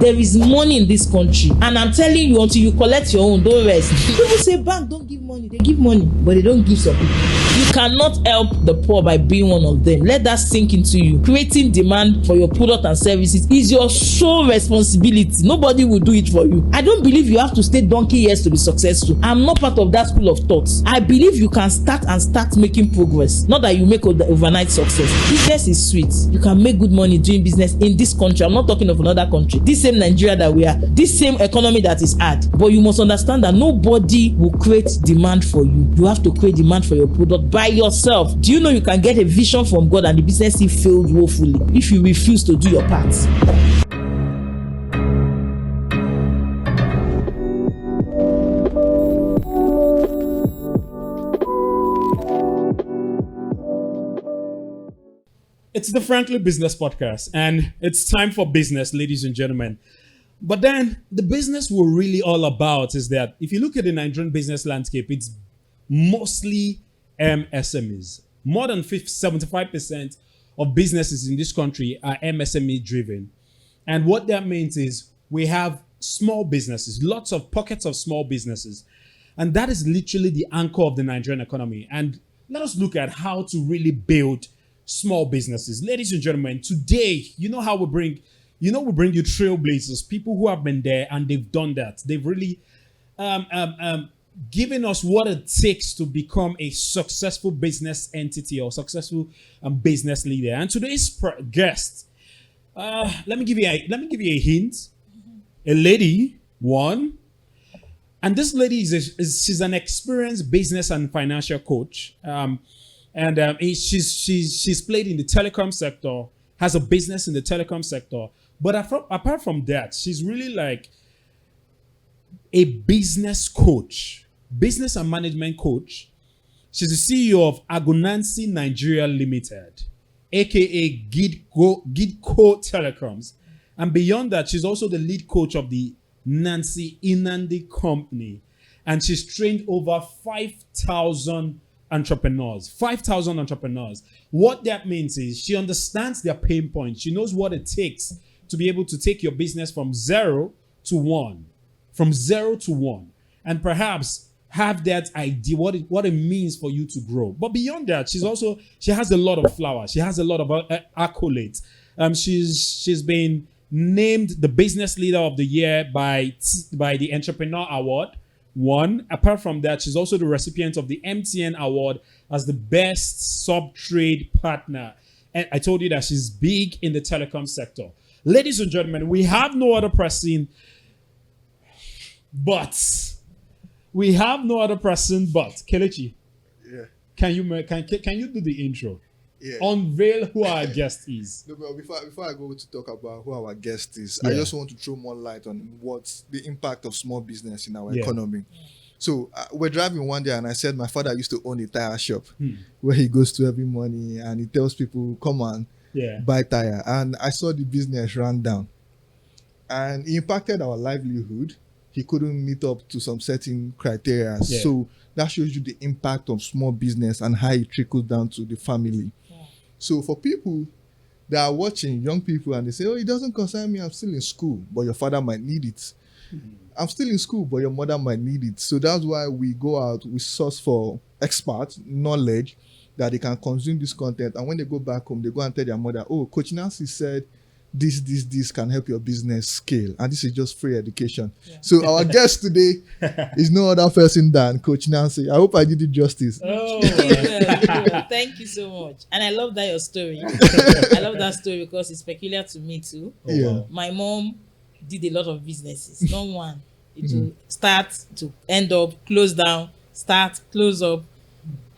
There is money in this country, and I'm telling you, until you collect your own, don't rest. People say bank don't give money. They give money, but they don't give some people. You cannot help the poor by being one of them. Let that sink into you. Creating demand for your product and services is your sole responsibility. Nobody will do it for you. I don't believe you have to stay donkey years to be successful. I'm not part of that school of thoughts. I believe you can start making progress, not that you make overnight success. Business is sweet. You can make good money doing business in this country. I'm not talking of another country. This same Nigeria that we are, this same economy that is hard. But you must understand that nobody will create demand for you. You have to create demand for your product by yourself. Do you know you can get a vision from God and the business still failed woefully if you refuse to do your part? It's the Frankly Business Podcast, and it's time for business, ladies and gentlemen. But then the business we're really all about is that if you look at the Nigerian business landscape, it's mostly MSMEs. More than 75% of businesses in this country are MSME driven. And what that means is we have small businesses, lots of pockets of small businesses. And that is literally the anchor of the Nigerian economy. And let us look at how to really build small businesses. Ladies and gentlemen, today, you know how we bring you trailblazers, people who have been there and they've done that. They've really given us what it takes to become a successful business entity or successful business leader. And today's guest, let me give you a hint. A lady, one, and this lady she's an experienced business and financial coach. She's played in the telecom sector, has a business in the telecom sector. But apart from that, she's really like a business coach, business and management coach. She's the CEO of Agunansi Nigeria Limited, aka Gidco Telecoms. And beyond that, she's also the lead coach of the Nnadi company. And she's trained over 5,000 entrepreneurs. 5,000 entrepreneurs. What that means is she understands their pain points. She knows what it takes to be able to take your business from 0 to 1. From 0 to 1. And perhaps have that idea, what it means for you to grow. But beyond that, she has a lot of flowers. She has a lot of accolades. She's been named the Business Leader of the Year by the Entrepreneur Award. One, apart from that, she's also the recipient of the MTN Award as the best sub-trade partner. And I told you that she's big in the telecom sector. Ladies and gentlemen, we have no other person but Kelechi. Yeah. Can you do the intro? Yeah. Unveil who our guest is. No, but before I go to talk about who our guest is, Yeah. I just want to throw more light on what's the impact of small business in our Yeah. economy. So we're driving one day and I said my father used to own a tire shop where he goes to every morning and he tells people, come on, buy tire. And I saw the business run down. And it impacted our livelihood. He couldn't meet up to some certain criteria. Yeah. So that shows you the impact of small business and how it trickles down to the family. So for people that are watching, young people, and they say, oh, it doesn't concern me, I'm still in school, but your father might need it. I'm still in school, but your mother might need it. So that's why we go out, we source for experts, knowledge, that they can consume this content. And when they go back home, they go and tell their mother, oh, Coach Nancy said this can help your business scale. And this is just free education. Yeah. So our guest today is no other person than Coach Nancy. I hope I did it justice. Oh, thank you so much. And I love that your story. I love that story because it's peculiar to me too. Yeah. My mom did a lot of businesses. Not one. It will start to end up, close down, start, close up.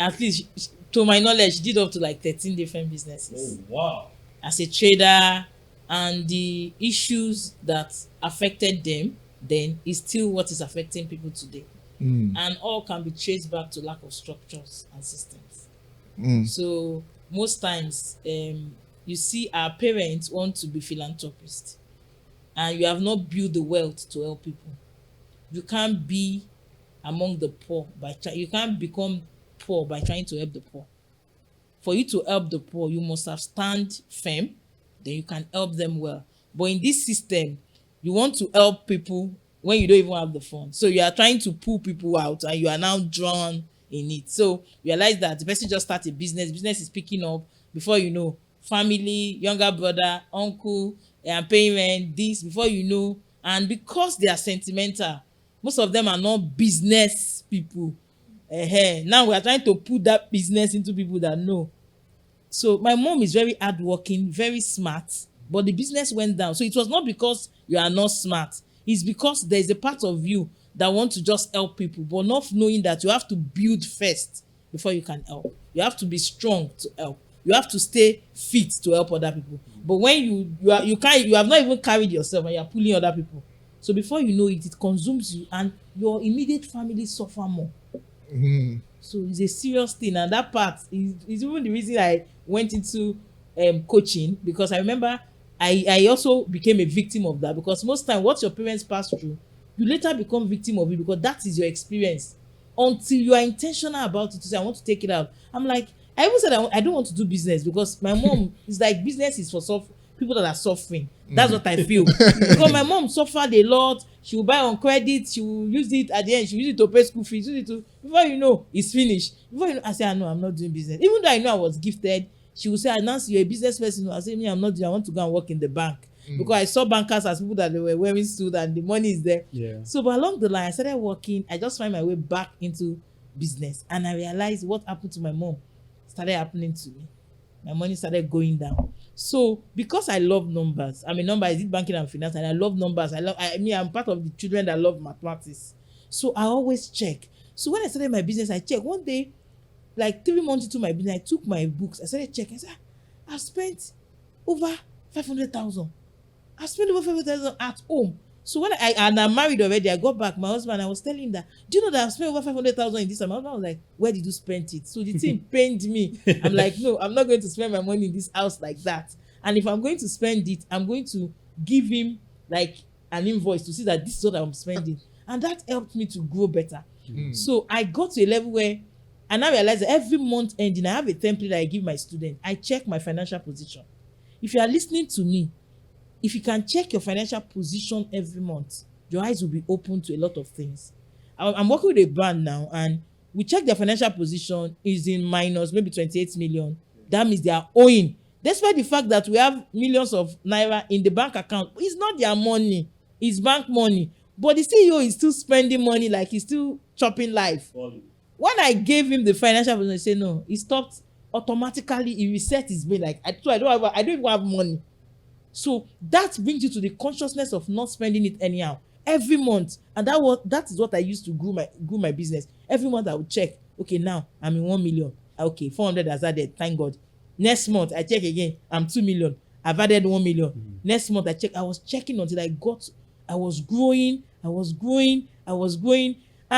At least, to my knowledge, she did up to like 13 different businesses. Oh, wow. As a trader, and the issues that affected them then is still what is affecting people today. And all can be traced back to lack of structures and systems. So most times you see our parents want to be philanthropists and you have not built the wealth to help people. You can't be among the poor you can't become poor by trying to help the poor. For you to help the poor, you must have stand firm, then you can help them well. But in this system, you want to help people when you don't even have the funds. So you are trying to pull people out and you are now drawn in it. So realize that the person just started a business is picking up. Before you know, family, younger brother, uncle, and paying rent, this, before you know, and because they are sentimental, most of them are not business people. Now we are trying to put that business into people that know. So my mom is very hardworking, very smart, but the business went down. So it was not because you are not smart. It's because there is a part of you that want to just help people, but not knowing that you have to build first before you can help. You have to be strong to help. You have to stay fit to help other people. But when you have not even carried yourself and you are pulling other people. So before you know it, it consumes you and your immediate family suffer more. So it's a serious thing, and that part is even the reason I went into coaching, because I remember I also became a victim of that, because most time what your parents pass through, you later become victim of it because that is your experience until you are intentional about it to say I want to take it out. I'm like, I even said I don't want to do business because my mom is like, business is for people that are suffering. That's what I feel. Because my mom suffered a lot. She will buy on credit. She will use it at the end. She will use it to pay school fees. Use it to, before you know, it's finished. Before you know, I say, no, I'm not doing business. Even though I know I was gifted, she will say, Nancy, you're a business person. I say, me, I'm not doing. I want to go and work in the bank. Because I saw bankers as people that they were wearing suit and the money is there. Yeah. So, but along the line, I started working. I just find my way back into business, and I realized what happened to my mom started happening to me. My money started going down. So because I love numbers, I'm a number, I did banking and finance, and I love numbers. I'm part of the children that love mathematics. So I always check. So when I started my business, I checked. One day, like 3 months into my business, I took my books. I started checking. I said, I've spent over 500,000. I spent over 500,000 at home. So when I'm married already, I got back. My husband, I was telling him that, do you know that I've spent over 500,000 in this amount? I was like, where did you spend it? So the thing pained me. I'm like, no, I'm not going to spend my money in this house like that. And if I'm going to spend it, I'm going to give him like an invoice to see that this is what I'm spending. And that helped me to grow better. So I got to a level where, and I realized that every month ending, I have a template that I give my student. I check my financial position. If you are listening to me, if you can check your financial position every month, your eyes will be open to a lot of things. I'm working with a brand now, and we check their financial position is in minus maybe 28 million. That means they are owing. Despite the fact that we have millions of naira in the bank account, it's not their money, it's bank money. But the CEO is still spending money like he's still chopping life. When I gave him the financial position, he said no, he stopped automatically. He reset his brain like, I don't even have money. So that brings you to the consciousness of not spending it anyhow every month, and that is what I used to grow my business. Every month I would check. Okay, now I'm in 1 million. Okay, 400 has added. Thank God. Next month I check again. I'm 2 million. I've added 1 million. Next month I check. I was checking until I was growing, and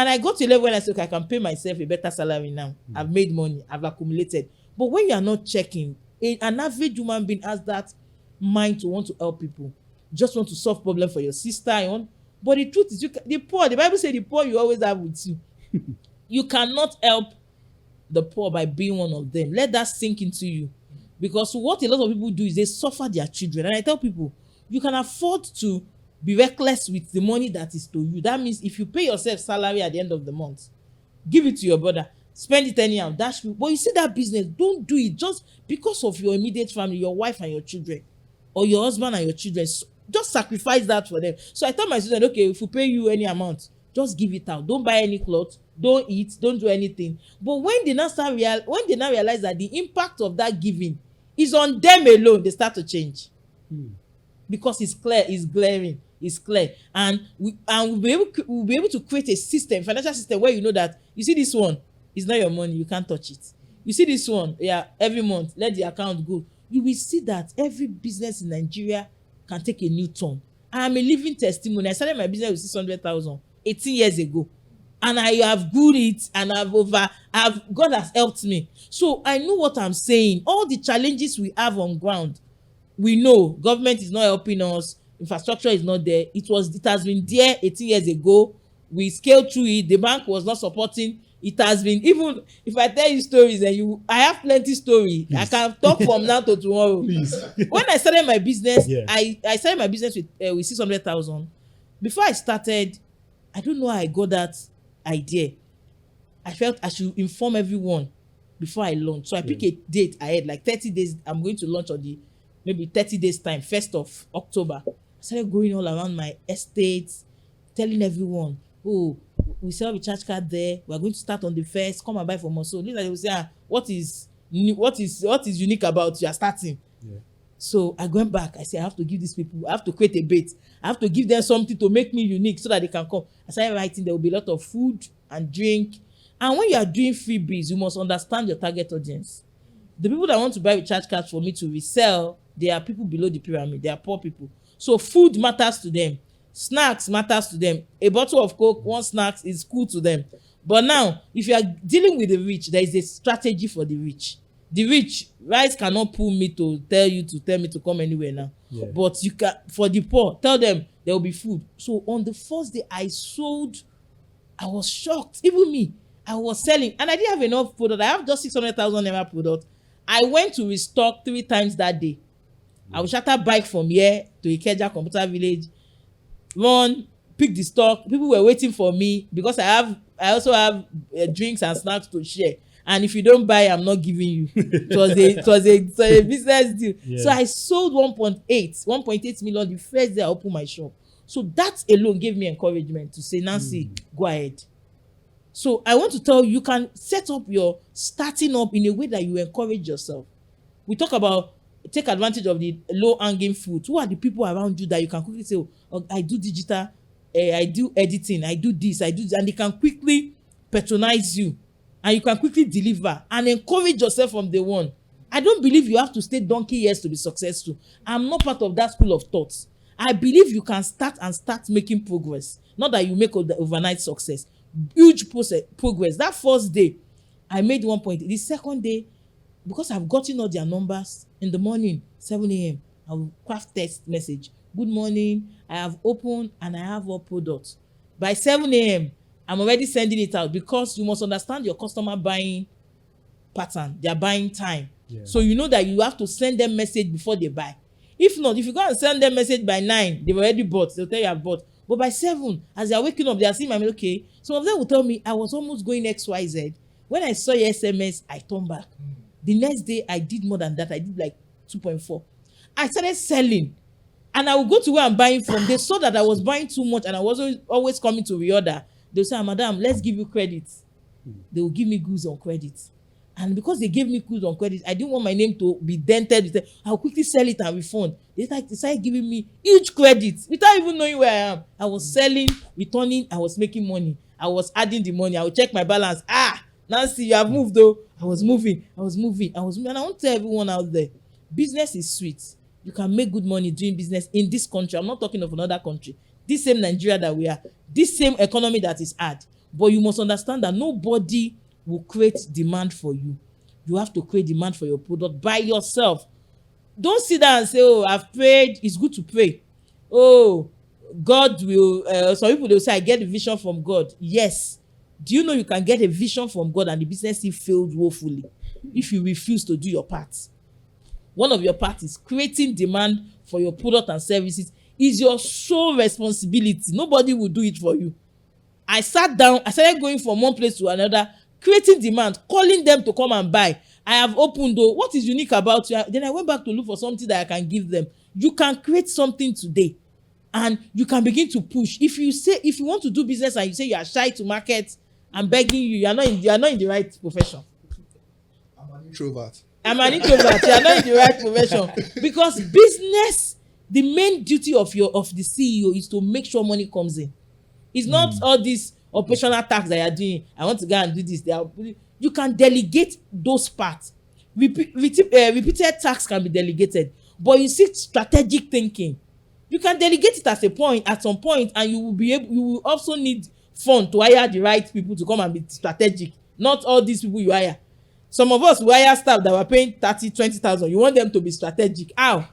I got to a level when I said, okay, I can pay myself a better salary now. I've made money. I've accumulated. But when you are not checking, an average human being has that mind to want to help people, just want to solve problem for your sister, but the truth is, the Bible says the poor you always have with you. You cannot help the poor by being one of them. Let that sink into you, because what a lot of people do is they suffer their children. And I tell people, you can afford to be reckless with the money that is to you. That means if you pay yourself salary at the end of the month, give it to your brother, spend it anyhow, but you see that business, don't do it just because of your immediate family, your wife and your children, or your husband and your children. Just sacrifice that for them. So I tell my students, okay, if we pay you any amount, just give it out. Don't buy any clothes, don't eat, don't do anything. But when they now realize that the impact of that giving is on them alone, they start to change. Because it's clear, it's glaring, it's clear. And we'll be able to create a system, financial system, where you know that, you see this one, it's not your money, you can't touch it. You see this one, every month, let the account go. You will see that every business in Nigeria can take a new turn. I am a living testimony. I started my business with 600,000 18 years ago, and I have grew it, and God has helped me. So I know what I'm saying. All the challenges we have on ground, we know government is not helping us, infrastructure is not there. It has been there 18 years ago. We scaled through it. The bank was not supporting. it has been, even if I tell you stories and I have plenty story. I can talk from now to tomorrow. Please. When I started my business, Yeah. I started my business with 600,000. Before I started, I don't know how I got that idea. I felt I should inform everyone before I launch. So I pick a date ahead, like 30 days. I'm going to launch on the maybe 30 days time, 1st of October. I started going all around my estates, telling everyone, oh, we sell a recharge card there. We are going to start on the 1st. Come and buy from us. So later they will say, what is unique about you are starting? Yeah. So I went back. I said, I have to give these people, I have to create a bait. I have to give them something to make me unique so that they can come. I started writing, there will be a lot of food and drink. And when you are doing freebies, you must understand your target audience. The people that want to buy recharge cards for me to resell, they are people below the pyramid. They are poor people. So food matters to them. Snacks matters to them. A bottle of Coke, one snacks is cool to them. But now, if you are dealing with the rich, there is a strategy for the rich. The rich, rice cannot pull me to tell me to come anywhere now. Yeah. But you can, for the poor, tell them there will be food. So on the first day I sold, I was shocked. Even me, I was selling, and I didn't have enough product. I have just 600,000 naira product. I went to restock 3 times that day. I will charter bike from here to Ikeja Computer Village, run, pick the stock. People were waiting for me because I also have drinks and snacks to share. And if you don't buy, I'm not giving you. It was a business deal. Yeah. So I sold 1.8 million the first day I opened my shop. So that alone gave me encouragement to say, Nancy, go ahead. So I want to tell you, you can set up your starting up in a way that you encourage yourself. We talk about take advantage of the low hanging fruit. Who are the people around you that you can quickly say, oh, I do digital, I do editing, I do this, and they can quickly patronize you, and you can quickly deliver and encourage yourself from day one. I don't believe you have to stay donkey years to be successful. I'm not part of that school of thoughts. I believe you can start making progress. Not that you make overnight success. Huge progress. That first day, I made 1 point. The second day, because I've gotten all their numbers, in the morning, 7 a.m., I will craft text message. Good morning, I have opened and I have all products. By 7 a.m., I'm already sending it out because you must understand your customer buying pattern, their buying time. Yeah. So you know that you have to send them message before they buy. If not, if you go and send them message by 9, they've already bought. They'll tell you I've bought. But by 7, as they're waking up, they are seeing my mail, okay. Some of them will tell me, I was almost going XYZ. When I saw your SMS, I turned back. The next day, I did more than that. I did like 2.4. I started selling. And I would go to where I'm buying from. They saw that I was buying too much and I was always coming to reorder. They'll say, madam, let's give you credit. They will give me goods on credit. And because they gave me goods on credit, I didn't want my name to be dented. I'll quickly sell it and refund. They started giving me huge credit without even knowing where I am. I was selling, returning, I was making money. I was adding the money. I would check my balance. Nancy, you have moved though. I was moving. And I want to tell everyone out there, business is sweet. You can make good money doing business in this country. I'm not talking of another country. This same Nigeria that we are, this same economy that is hard. But you must understand that nobody will create demand for you. You have to create demand for your product by yourself. Don't sit down and say, oh, I've prayed. It's good to pray. Oh, God will, some people, they'll say, I get a vision from God. Yes. Do you know you can get a vision from God and the business still failed woefully if you refuse to do your part? One of your parts is creating demand for your product and services is your sole responsibility. Nobody will do it for you. I sat down, I started going from one place to another, creating demand, calling them to come and buy. I have opened though. What is unique about you? Then I went back to look for something that I can give them. You can create something today and you can begin to push. If you want to do business and you say you are shy to market, I'm begging you, you are not in the right profession. I'm an introvert. You are not in the right profession. Because business, the main duty of the CEO is to make sure money comes in. It's not all these operational tasks that you are doing. I want to go and do this. You can delegate those parts. Repeated tasks can be delegated. But you see strategic thinking. You can delegate it at some point, and you will also need fund to hire the right people to come and be strategic. Not all these people you hire. Some of us, we hire staff that were paying 30,000-20,000. You want them to be strategic. How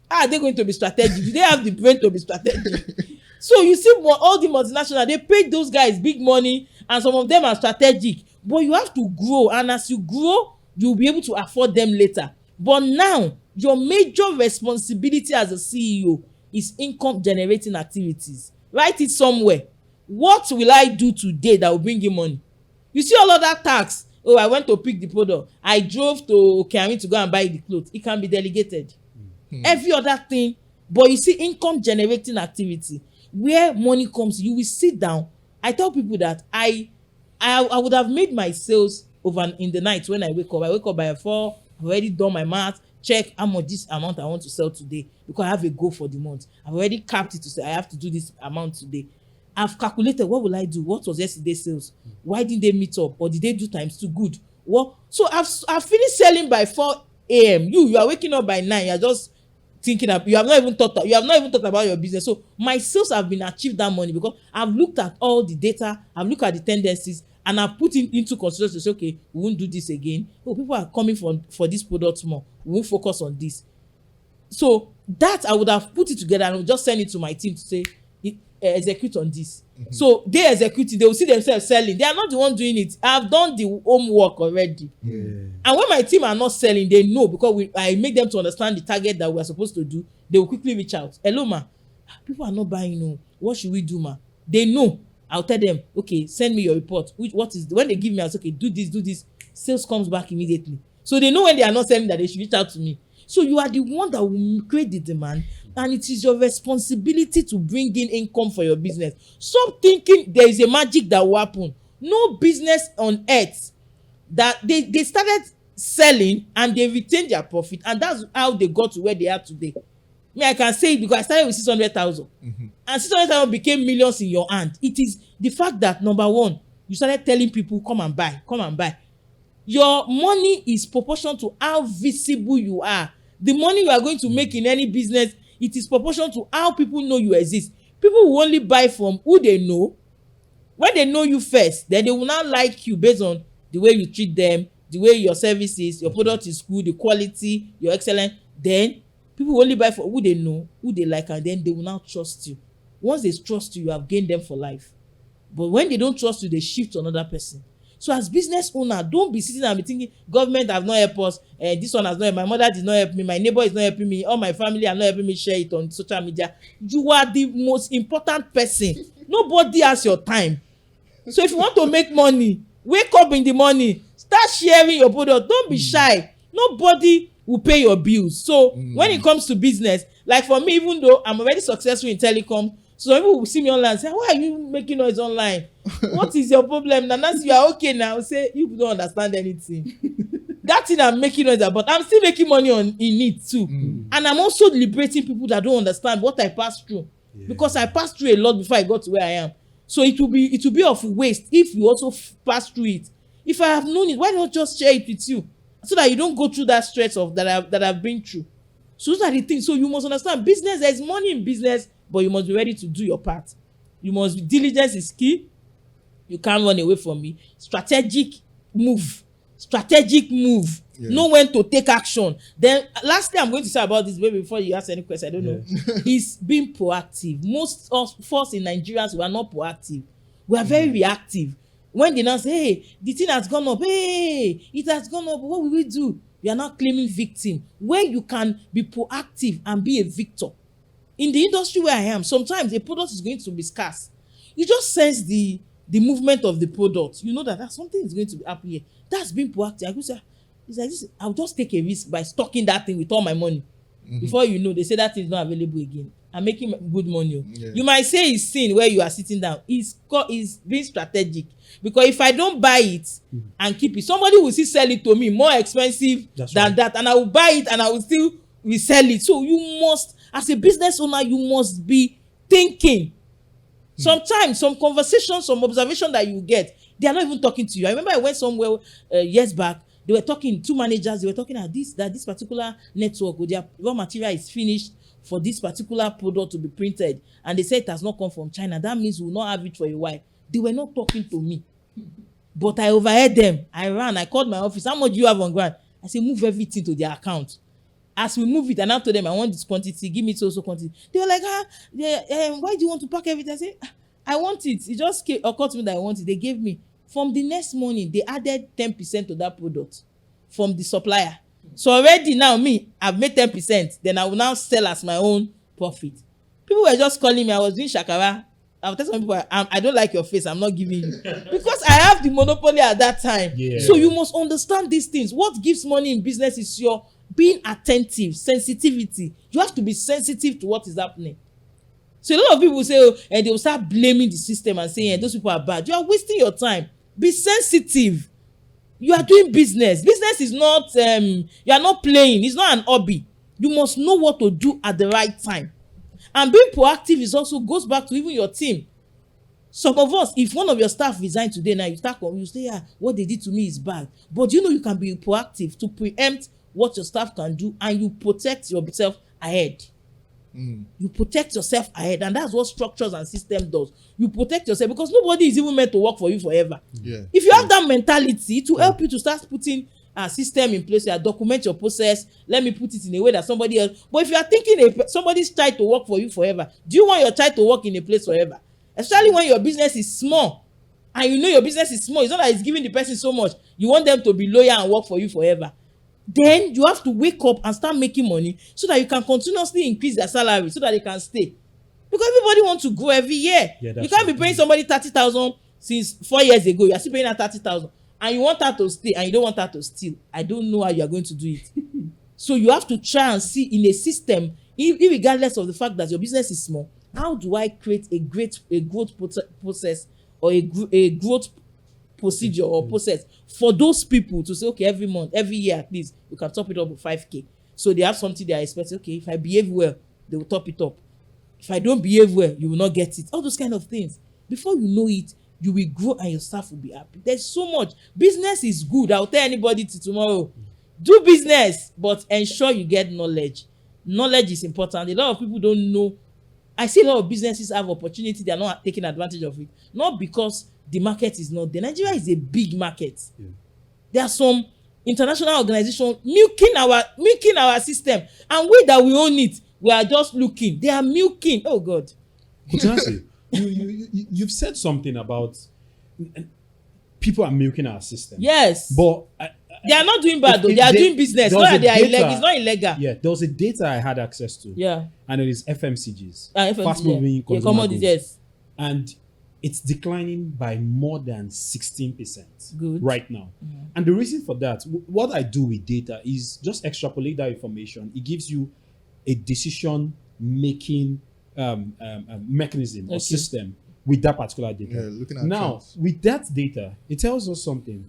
are they going to be strategic? Do they have the brain to be strategic? So you see all the multinational, they paid those guys big money and some of them are strategic, but you have to grow, and as you grow you will be able to afford them later. But now your major responsibility as a CEO is income generating activities. Write it somewhere. What will I do today that will bring you money? You see all of that tax. Oh, I went to pick the product, I drove to Okami to go and buy the clothes. It can be delegated. Every other thing. But you see, income generating activity where money comes, you will sit down. I tell people that I would have made my sales over in the night. When I wake up by 4. I've already done my math, check how much this amount I want to sell today, because I have a goal for the month. I've already capped it to say I have to do this amount today. I've calculated what will I do, what was yesterday's sales, why didn't they meet up, or did they do times 2? Good. What? So I've finished selling by 4 a.m. You are waking up by 9. You're just thinking of, you have not even thought about your business. So my sales have been achieved that money because I've looked at all the data, I've looked at the tendencies, and I've put it into consideration to say, okay, we won't do this again. Oh, people are coming for this product more, we won't focus on this. So that I would have put it together and just send it to my team to say, execute on this. So they execute it, they will see themselves selling. They are not the one doing it. I've done the homework already. And when my team are not selling, they know, because I make them to understand the target that we are supposed to do. They will quickly reach out. Hello ma, people are not buying. No, what should we do ma? They know. I'll tell them, okay, send me your report. When they give me, I'll say, okay, do this. Sales comes back immediately. So they know when they are not selling that they should reach out to me. So you are the one that will create the demand, and it is your responsibility to bring in income for your business. Stop thinking there is a magic that will happen. No business on earth that they started selling and they retained their profit, and that's how they got to where they are today. I can say it because I started with 600,000 and 600,000 became millions in your hand. It is the fact that, number one, you started telling people, come and buy. Your money is proportional to how visible you are. The money you are going to make in any business, it is proportional to how people know you exist. People will only buy from who they know. When they know you first, then they will now like you based on the way you treat them, the way your service is, your product is good, the quality, you're excellent. Then people will only buy for who they know, who they like, and then they will now trust you. Once they trust you, you have gained them for life. But when they don't trust you, they shift to another person. So as business owner, don't be sitting and be thinking, government have not helped us, this one has not helped, my mother did not help me, my neighbor is not helping me, all my family are not helping me share it on social media. You are the most important person. Nobody has your time. So if you want to make money, wake up in the morning, start sharing your product. Don't be shy. Nobody will pay your bills. So when it comes to business, like for me, even though I'm already successful in telecom, so people will see me online and say, why are you making noise online? What is your problem? And as you are okay now, say you don't understand anything. That thing I'm making noise about, I'm still making money in it too. And I'm also liberating people that don't understand what I passed through. Because I passed through a lot before I got to where I am. So it will be of waste if you also pass through it. If I have known it, why not just share it with you, so that you don't go through that stress of that I've been through. So those are the things. So you must understand, business, there's money in business, but you must be ready to do your part. You must be, diligence is key. You can't run away from me. Strategic move. Know when to take action. Then lastly, I'm going to say about this, maybe before you ask any question, I don't know, is being proactive. Most of us in Nigerians, we are not proactive. We are very reactive. When they now say, hey, the thing has gone up, hey, it has gone up, what will we do? We are not claiming victim. Where you can be proactive and be a victor. In the industry where I am, sometimes a product is going to be scarce. You just sense the movement of the product. You know that something is going to be happening here. That's being proactive. I go say, it's like this. I'll just take a risk by stocking that thing with all my money. Before you know, they say that thing is not available again. I'm making good money. You might say it's sin where you are sitting down. It's being strategic. Because if I don't buy it and keep it, somebody will still sell it to me more expensive than that. And I will buy it and I will still resell it. So you must, as a business owner, you must be thinking. Sometimes, some conversations, some observation that you get, they are not even talking to you. I remember I went somewhere years back. They were talking, 2 managers, they were talking at this particular network, their raw material is finished for this particular product to be printed. And they said it has not come from China. That means we will not have it for a while. They were not talking to me. But I overheard them. I ran. I called my office. How much do you have on ground? I said, move everything to their account. As we move it, and I told them, I want this quantity. Give me so quantity. They were like, why do you want to pack everything? I said, I want it. It just occurred to me that I want it. They gave me. From the next morning, they added 10% to that product from the supplier. So already now, me, I've made 10%. Then I will now sell as my own profit. People were just calling me. I was doing shakara. I was telling some people, I don't like your face. I'm not giving you. Because I have the monopoly at that time. Yeah. So you must understand these things. What gives money in business is your being attentive, sensitivity. You have to be sensitive to what is happening. So a lot of people say, oh, and they will start blaming the system and saying, those people are bad. You are wasting your time. Be sensitive. You are doing business. Business is not, you are not playing. It's not an hobby. You must know what to do at the right time. And being proactive is also goes back to even your team. Some of us, if one of your staff resign today, now you say, yeah, what they did to me is bad. But you know you can be proactive to preempt what your staff can do, and you protect yourself ahead. You protect yourself ahead, and that's what structures and system does. You protect yourself because nobody is even meant to work for you forever. Yeah. If you have that mentality, to help you to start putting a system in place, document your process, let me put it in a way that somebody else. But if you are thinking somebody's child to work for you forever, do you want your child to work in a place forever? Especially when your business is small, and you know your business is small. It's not that it's giving the person so much. You want them to be loyal and work for you forever. Then you have to wake up and start making money so that you can continuously increase their salary so that they can stay. Because everybody wants to grow every year. Yeah, you can't be paying somebody 30,000 since 4 years ago. You're still paying her 30,000, and you want her to stay, and you don't want her to steal. I don't know how you are going to do it. So you have to try and see in a system, regardless of the fact that your business is small, how do I create a growth process or a growth procedure or process for those people to say, okay, every month, every year at least, you can top it up with 5K. So they have something they are expecting. Okay, if I behave well, they will top it up. If I don't behave well, you will not get it. All those kind of things. Before you know it, you will grow and your staff will be happy. There's so much. Business is good. I'll tell anybody till tomorrow. Do business, but ensure you get knowledge. Knowledge is important. A lot of people don't know. I see a lot of businesses have opportunity. They are not taking advantage of it. Not because the market is not there. Nigeria is a big market. Yeah. There are some international organizations milking our system, and we that we own it, we are just looking. They are milking. Oh God. You've said something about people are milking our system. Yes. But they are not doing bad though. They are doing business. Not that they are illegal. It's not illegal. Yeah, there was a data I had access to. Yeah. And it is FMCGs. Fast moving consumer goods. Yes. And it's declining by more than 16% Good. Right now. Mm-hmm. And the reason for that, what I do with data is just extrapolate that information. It gives you a decision-making mechanism or system with that particular data. Yeah, looking at now, trends. with that data, it tells us something,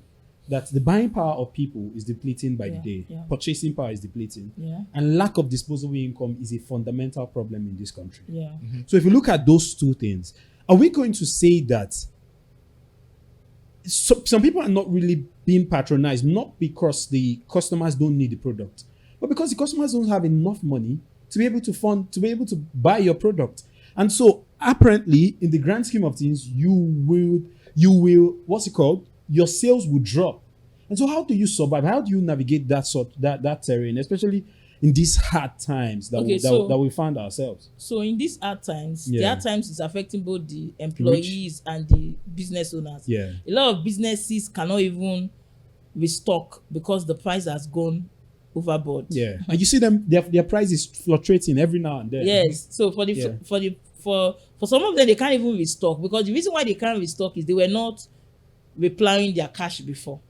that the buying power of people is depleting by the day. Yeah. Purchasing power is depleting. Yeah. And lack of disposable income is a fundamental problem in this country. Yeah. Mm-hmm. So if you look at those two things, are we going to say that some people are not really being patronized, not because the customers don't need the product, but because the customers don't have enough money to be able to buy your product? And so apparently, in the grand scheme of things, you will, what's it called? Your sales will drop. And so how do you survive? How do you navigate that terrain, especially in these hard times that we find ourselves? So in these hard times, the hard times is affecting both the employees and the business owners. Yeah. A lot of businesses cannot even restock because the price has gone overboard. Yeah. And you see them, their price is fluctuating every now and then. Yes. So for some of them, they can't even restock, because the reason why they can't restock is they were not replying their cash before.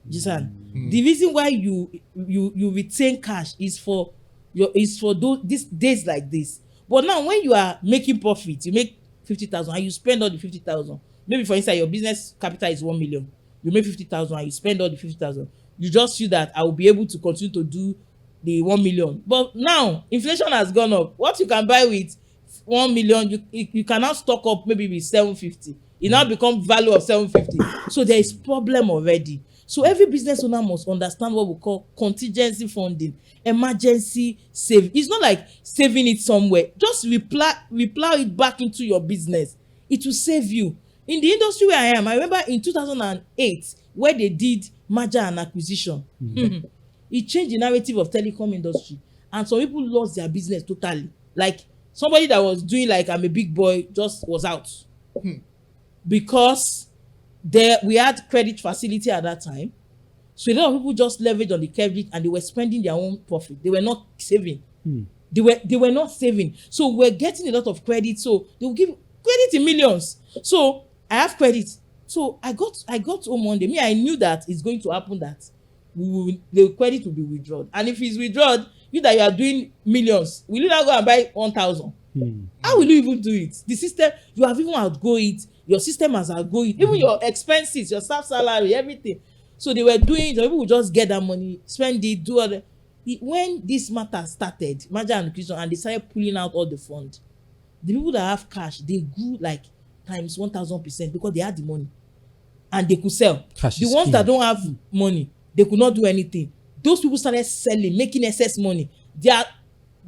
The reason why you retain cash is for these days like this. But now when you are making profit, you make 50,000 and you spend all the 50,000. Maybe for instance, your business capital is 1 million. You make 50,000 and you spend all the 50,000. You just feel that I will be able to continue to do the 1 million. But now inflation has gone up. What you can buy with 1 million, you can now stock up maybe with 750. It now become value of 750. So there is problem already. So every business owner must understand what we call contingency funding, emergency save. It's not like saving it somewhere. Just replow it back into your business. It will save you. In the industry where I am, I remember in 2008 where they did merger and acquisition. Mm-hmm. It changed the narrative of telecom industry, and some people lost their business totally. Like somebody that was doing like I'm a big boy just was out. Because we had credit facility at that time. So a lot of people just leveraged on the credit and they were spending their own profit. They were not saving. They were not saving. So we're getting a lot of credit. So they will give credit in millions. So I have credit. So I got home one day. I knew that it's going to happen, that the credit will be withdrawn. And if it's withdrawn, you that you are doing millions, will you not go and buy 1,000? How will you even do it? The system, you have even outgo it. Your system has outgo it. Even your expenses, your staff salary, everything. So they were doing, the people would just get that money, spend it, do other. When this matter started, Maja and Christian, and they started pulling out all the funds, the people that have cash, they grew like times 1,000% because they had the money and they could sell. Cash the ones that don't have money, they could not do anything. Those people started selling, making excess money. Their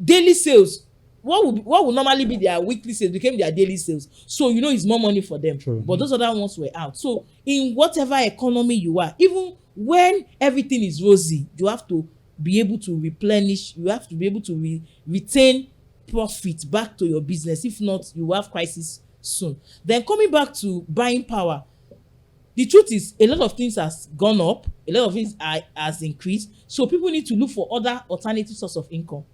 daily sales, what would normally be their weekly sales became their daily sales. So it's more money for them. True. But those other ones were out. So in whatever economy you are, even when everything is rosy, you have to be able to replenish. You have to be able to retain profit back to your business. If not, you will have crisis soon. Then coming back to buying power, the truth is a lot of things has gone up, a lot of things has increased. So people need to look for other alternative source of income.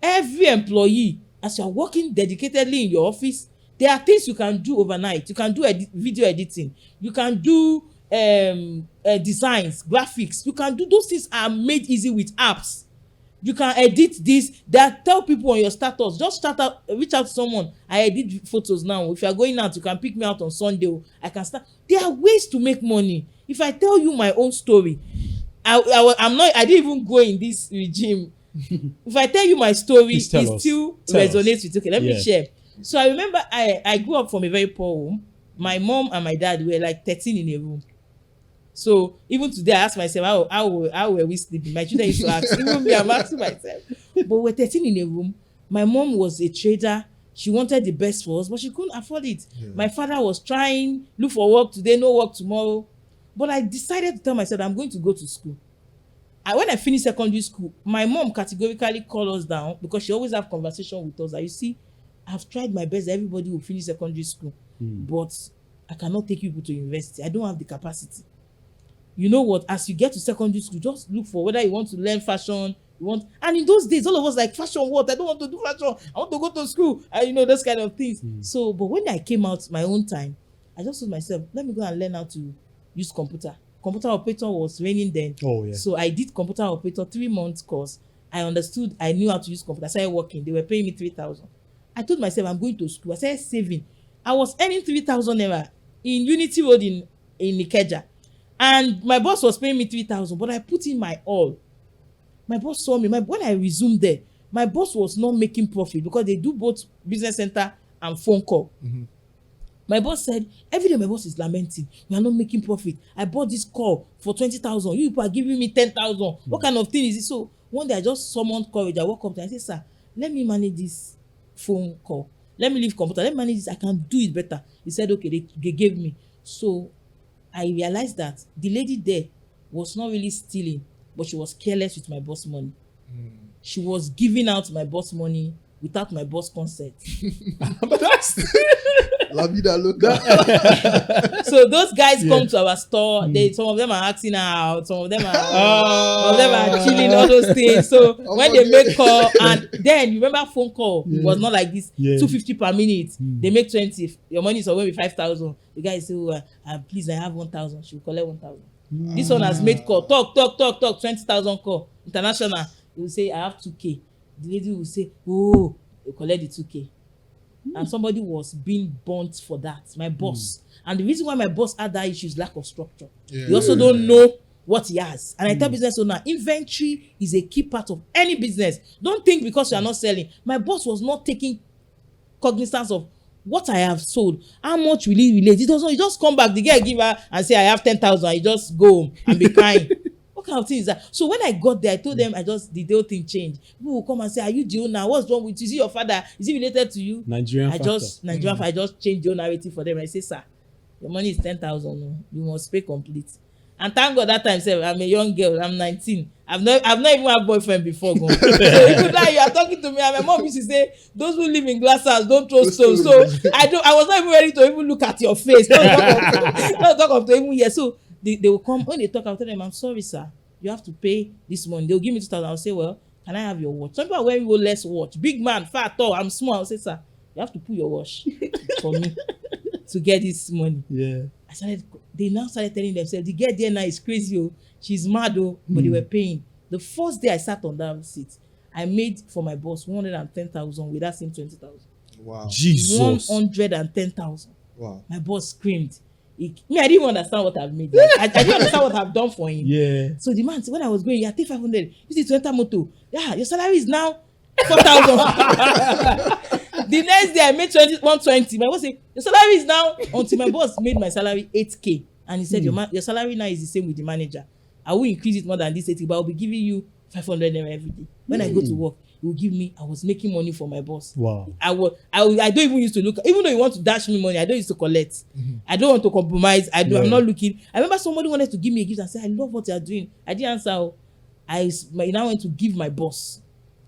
Every employee, as you are working dedicatedly in your office, there are things you can do overnight. You can do video editing. You can do designs, graphics. You can do those things are made easy with apps. You can edit this. That tell people on your status. Just reach out to someone. I edit photos now. If you are going out, you can pick me out on Sunday. I can start. There are ways to make money. If I tell you my own story, I didn't even go in this regime. If I tell you my story, it still resonates with. Okay, let me share. So I remember I grew up from a very poor home. My mom and my dad were like 13 in a room. So even today, I ask myself, how were we sleeping? My children used to ask. Even me, I'm asking myself. But we're 13 in a room. My mom was a trader. She wanted the best for us, but she couldn't afford it. Yeah. My father was trying, look for work today, no work tomorrow. But I decided to tell myself I'm going to go to school. When I finished secondary school, my mom categorically called us down because she always have conversation with us. You see, I've tried my best. Everybody will finish secondary school, but I cannot take people to university. I don't have the capacity. You know what? As you get to secondary school, just look for whether you want to learn fashion. And in those days, all of us like, fashion what? I don't want to do fashion. I want to go to school. Those kind of things. So, but when I came out my own time, I just told myself, let me go and learn how to use computer. Computer operator was raining then. Oh, yeah. So I did computer operator 3 months course. I understood. I knew how to use computer. I started working. They were paying me 3,000. I told myself I'm going to school. I started saving. I was earning 3,000 naira in Unity Road in Ikeja. And my boss was paying me 3,000, but I put in my all. My boss saw me. When I resumed there, my boss was not making profit because they do both business center and phone call. My boss said, every day my boss is lamenting. We are not making profit. I bought this call for 20,000. You people are giving me 10,000. What kind of thing is it? So one day I just summoned courage. I woke up and I said, sir, let me manage this phone call. Let me leave computer. Let me manage this. I can do it better. He said, okay, they gave me. So I realized that the lady there was not really stealing, but she was careless with my boss money. She was giving out my boss money without my boss consent. But that's La vida loca. So those guys come to our store. Some of them are acting out. Some of them are chilling. All those things. So when they make call, and then you remember phone call was not like this. 250 per minute. They make 20. Your money is always 5,000. The guy say, please, I have 1,000. She will collect 1,000. This one has made call. Talk. 20,000 call. International. He will say, I have 2K. The lady will say, oh, you collect the 2K. And somebody was being burnt for that, my boss. And the reason why my boss had that issue is lack of structure. He also don't know what he has. And I tell business owner, inventory is a key part of any business. Don't think because you are not selling. My boss was not taking cognizance of what I have sold. How much will he relate? He just come back, the guy give her and say, I have 10,000. He just go home and be kind. What kind of thing is that? So when I got there, I told them the whole thing changed. People will come and say, are you the owner? What's wrong with you? Is he your father? Is he related to you? Nigerian I just changed the whole narrative for them. I say, sir, your money is 10,000. You must pay complete. And thank God that time sef I'm a young girl, I'm 19. I've not even had boyfriend before. So even now you are talking to me, and my mom used to say, those who live in glass house don't throw stones. So I was not even ready to even look at your face. Not talk of to even hear. So they will come when they talk. I'll tell them, I'm sorry, sir. You have to pay this money. They'll give me 2,000. I'll say, well, can I have your watch? Some people are wearing less watch. Big man, fat, tall. I'm small. I'll say, sir, you have to put your watch for me to get this money. Yeah. They now started telling themselves, the girl there now is crazy. Oh, she's mad. Oh, but they were paying. The first day I sat on that seat, I made for my boss 110,000 with that same 20,000. Wow. Jesus. 110,000. Wow. My boss screamed. I didn't understand what I've made. Like, I didn't understand what I've done for him. Yeah. So the man, when I was going, yeah, take 500. You see, to enter motor. Yeah, your salary is now 4,000. The next day I made 120. My boss said, your salary is now, until my boss made my salary 8K. And he said, your salary now is the same with the manager. I will increase it more than this 80, but I'll be giving you 500 every day. When I go to work, he will give me, I was making money for my boss. Wow. I don't even used to look, even though you want to dash me money, I don't used to collect. I don't want to compromise. I'm not looking. I remember somebody wanted to give me a gift and say, I love what you're doing. I didn't answer. I now went to give my boss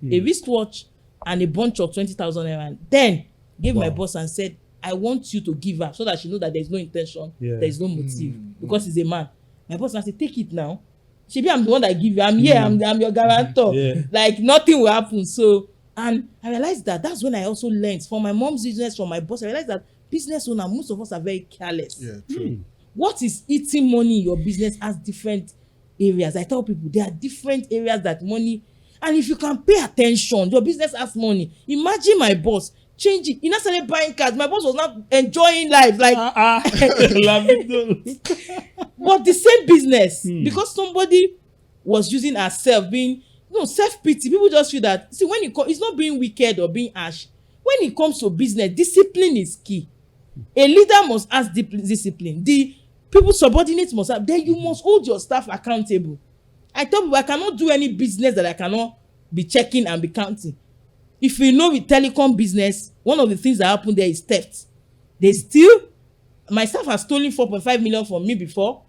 a wristwatch and a bunch of 20,000 naira. And then gave my boss and said, I want you to give her so that she knows that there's no intention, there's no motive, because he's a man. My boss said, take it now. Shebi, I'm the one that give you. I'm here. I'm your guarantor. Like nothing will happen. So, and I realized that that's when I also learned from my mom's business, from my boss. I realized that business owner, most of us are very careless. Yeah, true. What is eating money in your business has different areas. I tell people there are different areas that money, and if you can pay attention, your business has money. Imagine my boss change it. He now started buying cars. My boss was not enjoying life. Like, but the same business, because somebody was using herself, being, self-pity. People just feel that, see, when it's not being wicked or being harsh. When it comes to business, discipline is key. A leader must have discipline. The people subordinates must have. Then you must hold your staff accountable. I tell people I cannot do any business that I cannot be checking and be counting. If you know with telecom business, one of the things that happened there is theft. They steal. My staff has stolen 4.5 million from me before.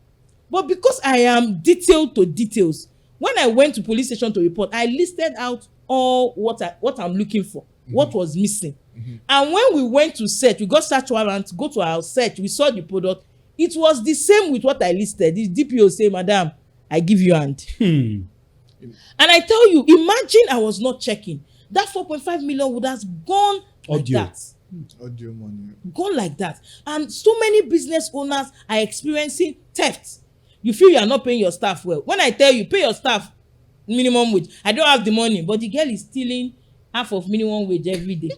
But because I am detailed to details, when I went to police station to report, I listed out all what I'm looking for, what was missing. And when we went to search, we got search warrant, go to our search, we saw the product. It was the same with what I listed. The DPO say, madam, I give you hand. And I tell you, imagine I was not checking. That 4.5 million would have gone like that. Audio money. Gone like that. And so many business owners are experiencing theft. You feel you are not paying your staff well. When I tell you, pay your staff minimum wage, I don't have the money, but the girl is stealing half of minimum wage every day. Do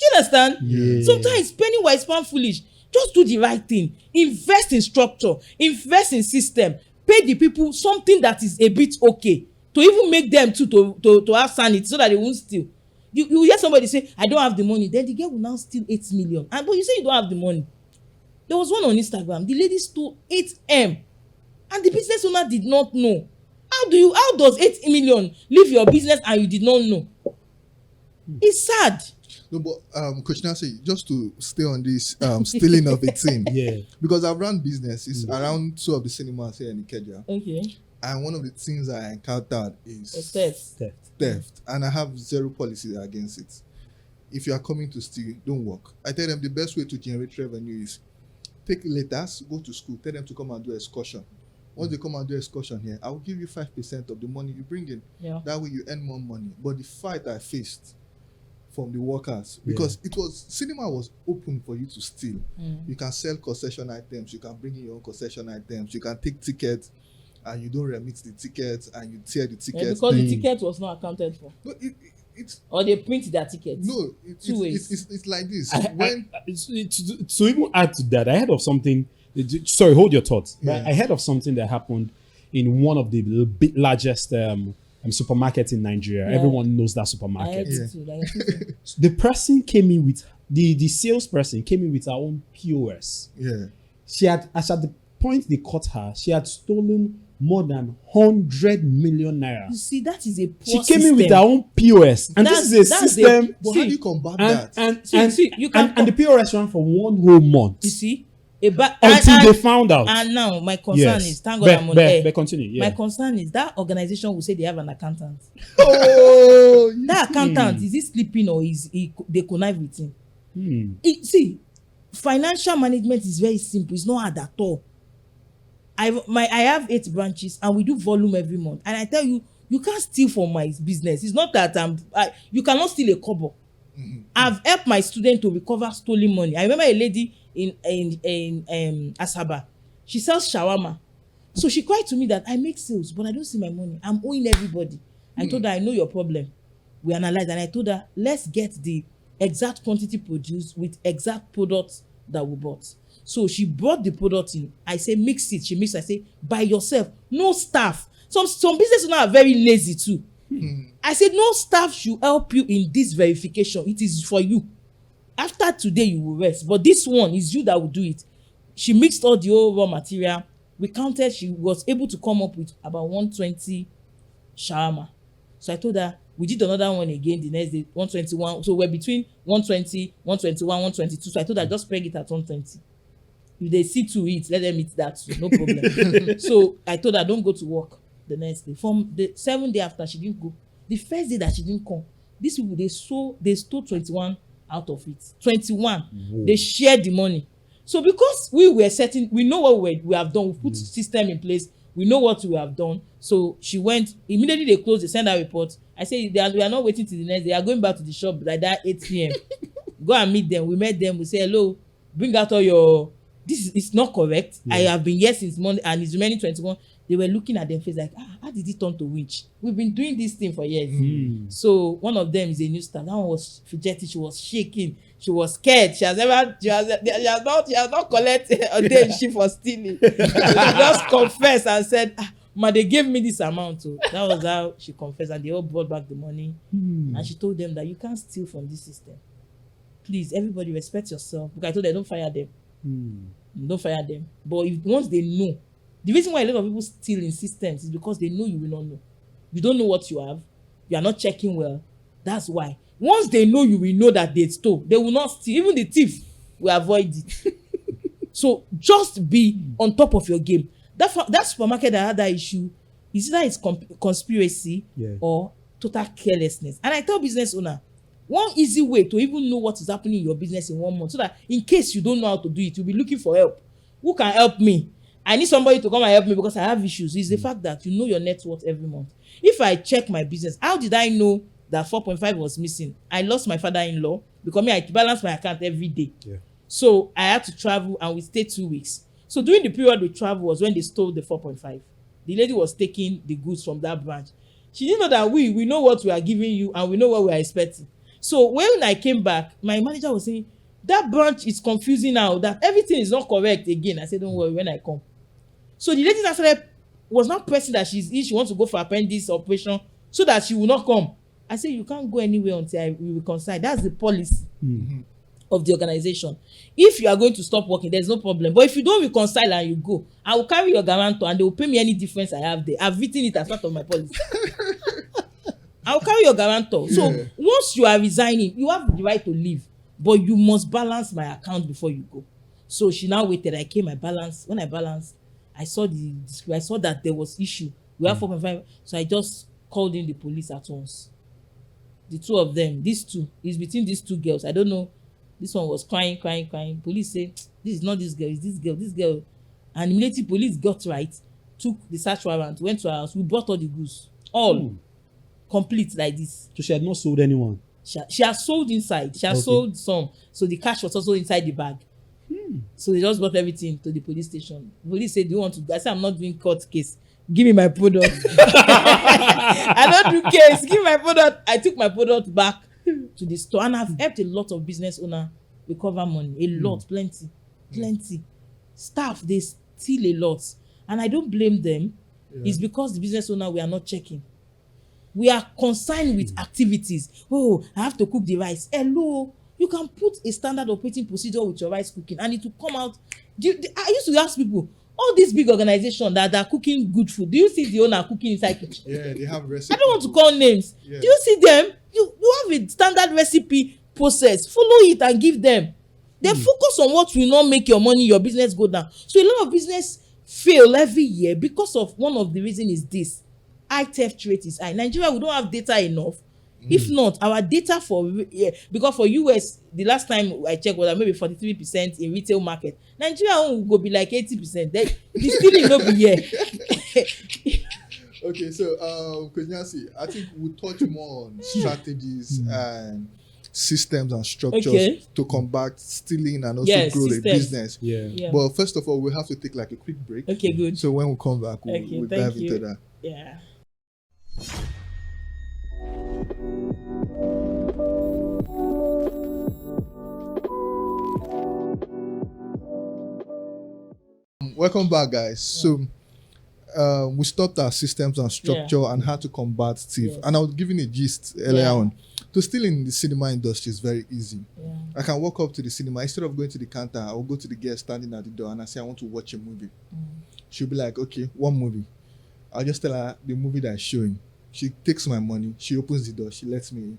you understand? Yeah. Sometimes spending wise, spend foolish. Just do the right thing. Invest in structure. Invest in system. Pay the people something that is a bit okay. To even make them to have sanity so that they won't steal. You hear somebody say, I don't have the money. Then the girl will now steal 8 million. But you say you don't have the money. There was one on Instagram. The lady stole 8M. And the business owner did not know. How does 8 million leave your business and you did not know? It's sad. No, but Coach Nancy, just to stay on this stealing of a thing. Yeah. Because I've run businesses around 2 of the cinemas here in Ikeja. Okay. And one of the things I encountered is Theft. And I have zero policy against it. If you are coming to steal, don't work. I tell them the best way to generate revenue is take letters, go to school, tell them to come and do excursion. Once they come and do excursion here, I will give you 5% of the money you bring in. Yeah. That way you earn more money. But the fight I faced from the workers, because cinema was open for you to steal. You can sell concession items, you can bring in your own concession items, you can take tickets and you don't remit the tickets and you tear the tickets. Yeah, because the ticket was not accounted for. No, it's or they print their tickets. No, it's like this. To even add to that, I heard of something. Sorry, hold your thoughts. Yeah. I heard of something that happened in one of the largest supermarkets in Nigeria. Yeah. Everyone knows that I supermarket. heard it too. I heard it too. The person came in with the salesperson came in with her own POS. Yeah. She had, as at the point they caught her, she had stolen more than 100 million naira. You see, that is a poor She came system. in with her own POS, and this is a system. But how do you combat that? And See, you can and the POS ran for 1 whole month. You see, Until they found out. And now my concern is, thank God But- I'm on but- air. but continue, yeah. My concern is that organization will say they have an accountant. Oh, That accountant, is he sleeping or is he, they connive with him? Hmm. See, financial management is very simple. It's not hard at all. I have 8 branches and we do volume every month. And I tell you, you can't steal from my business. It's not that you cannot steal a kobo. I've helped my student to recover stolen money. I remember a lady in Asaba. She sells shawarma. So she cried to me that I make sales, but I don't see my money. I'm owing everybody. I told her, I know your problem. We analyzed, and I told her, let's get the exact quantity produced with exact products that we bought. So she brought the product in. I say mix it. She mixed. I say by yourself, no staff. Some business owners are very lazy too. I said no staff should help you in this verification. It is for you. After today you will rest, but this one is you that will do it. She mixed all the whole raw material. We counted. She was able to come up with about 120 shawarma. So I told her we did another one again the next day, 121. So we're between 120, 121, 122. So I told her just peg it at 120. If they see to it, let them eat that too, no problem. So I told her don't go to work the next day. From the 7th day after, she didn't go. The first day that she didn't come, these people they stole 21 out of it. 21. Whoa. They shared the money. So because we know what we have done, we put system in place, we know what we have done. So she went immediately. They closed, they send her report. I say we are not waiting till the next day. They are going back to the shop like that 8 p.m. Go and meet them. We met them. We say hello. Bring out all your. It's not correct. I have been here since Monday and it's remaining 21. They were looking at them face like, how did it turn to winch? We've been doing this thing for years. So one of them is a new staff. That one was fidgety. She was shaking. She was scared. She has not collected a day she for stealing. She just confessed and said, ma, they gave me this amount. So that was how she confessed, and they all brought back the money. And she told them that you can't steal from this system. Please, everybody respect yourself. Because I told them, don't fire them. Don't fire them. But once they know, the reason why a lot of people steal in systems is because they know you will not know. You don't know what you have. You are not checking well. That's why. Once they know, you will know that they stole. They will not steal. Even the thief will avoid it. So be on top of your game. That supermarket that had that issue is either it's conspiracy or total carelessness. And I tell business owner, one easy way to even know what is happening in your business in 1 month, so that in case you don't know how to do it, you'll be looking for help. Who can help me? I need somebody to come and help me because I have issues. It's the fact that you know your net worth every month. If I check my business, how did I know that 4.5 was missing? I lost my father-in-law because I balance my account every day. So I had to travel and we stayed 2 weeks. So during the period we travel was when they stole the 4.5. The lady was taking the goods from that branch. She didn't know that we know what we are giving you and we know what we are expecting. So when I came back, my manager was saying, that branch is confusing now, that everything is not correct again. I said, don't worry, when I come. So the lady was not pressing that she wants to go for appendix operation so that she will not come. I said, you can't go anywhere until we reconcile. That's the policy of the organization. If you are going to stop working, there's no problem. But if you don't reconcile and you go, I will carry your guarantor and they will pay me any difference I have there. I've written it as part of my policy. I'll carry your guarantor. So once you are resigning, you have the right to leave. But you must balance my account before you go. So she now waited. I came, I balanced. When I balanced, I saw that there was issue. We have 4.5. So I just called in the police at once. The two of them, these two, is between these two girls. I don't know. This one was crying. Police say, this is not this girl, it's this girl. And immediately police got right, took the search warrant, went to our house. We brought all the goods. All. Complete like this. So she had not sold anyone? She has sold inside. She has sold some. So the cash was also inside the bag. So they just brought everything to the police station. The police said, do you want to? I said, I'm not doing court case. Give me my product. I don't do case. Give me my product. I took my product back to the store. And I've helped a lot of business owners recover money. A lot. Plenty. Staff, they steal a lot. And I don't blame them. It's because the business owner, we are not checking. We are concerned with activities. Oh, I have to cook the rice. Hello. You can put a standard operating procedure with your rice cooking and it will come out. I used to ask people, all these big organizations that are cooking good food, do you see the owner cooking inside kitchen? Yeah, they have recipes. I don't want to call names. Do you see them? You have a standard recipe process. Follow it and give them. They focus on what will not make your money, your business go down. So a lot of business fail every year because of one of the reason is this: high theft rate is high. Nigeria, we don't have data enough. If not, our data for because for US, the last time I checked was maybe 43% in retail market. Nigeria own will go be like 80%. The stealing no be here. Okay, so Coach Nancy, I think we'll touch more on strategies and systems and structures to combat stealing and also grow the business. Yeah. But first of all, we have to take like a quick break. Okay, good. So when we come back, we'll dive into that. Yeah. Welcome back, guys. So we stopped our systems and structure and how to combat thief. And I was giving a gist earlier on. To steal in the cinema industry is very easy. I can walk up to the cinema. Instead of going to the counter, I will go to the girl standing at the door and I say, I want to watch a movie. She'll be like, okay, what movie? I'll just tell her the movie that is showing. She takes my money. She opens the door. She lets me in.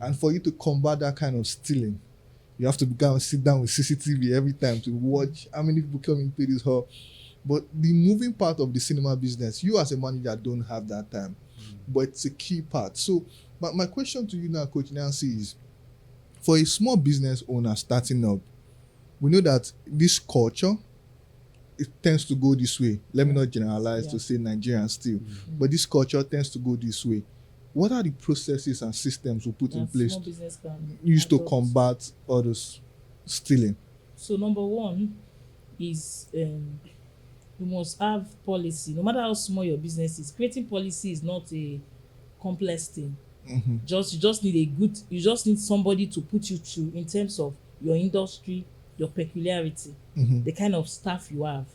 And for you to combat that kind of stealing, you have to go and sit down with CCTV every time to watch how many people come into this hall. But the moving part of the cinema business, you as a manager don't have that time. But it's a key part. So my question to you now, Coach Nancy, is for a small business owner starting up, we know that this culture, it tends to go this way. Let me not generalize to say Nigerian still, but this culture tends to go this way. What are the processes and systems we put in place used to combat all those stealing? So number one is you must have policy. No matter how small your business is, creating policy is not a complex thing. You just need somebody to put you through in terms of your industry, your peculiarity, the kind of staff you have.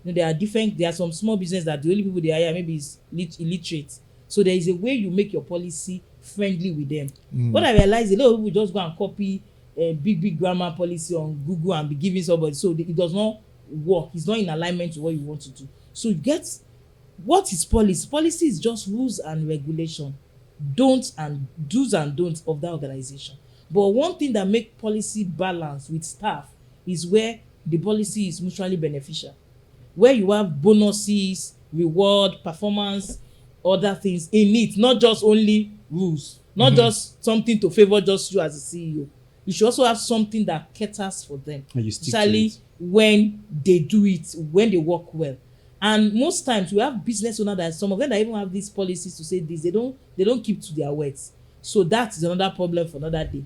You know, there are some small business that the only people they hire maybe is illiterate. So there is a way you make your policy friendly with them. What I realize, a lot of people just go and copy a big grammar policy on Google and be giving somebody, so it does not work. It's not in alignment with what you want to do. So you get what is policy? Policy is just rules and regulation, do's and don'ts of that organization. But one thing that make policy balance with staff is where the policy is mutually beneficial, where you have bonuses, reward, performance, other things in it, not just only rules, not just something to favor just you as a CEO. You should also have something that caters for them, especially when they do it, when they work well. And most times we have business owners that some of them that even have these policies to say this, they don't keep to their words. So that is another problem for another day.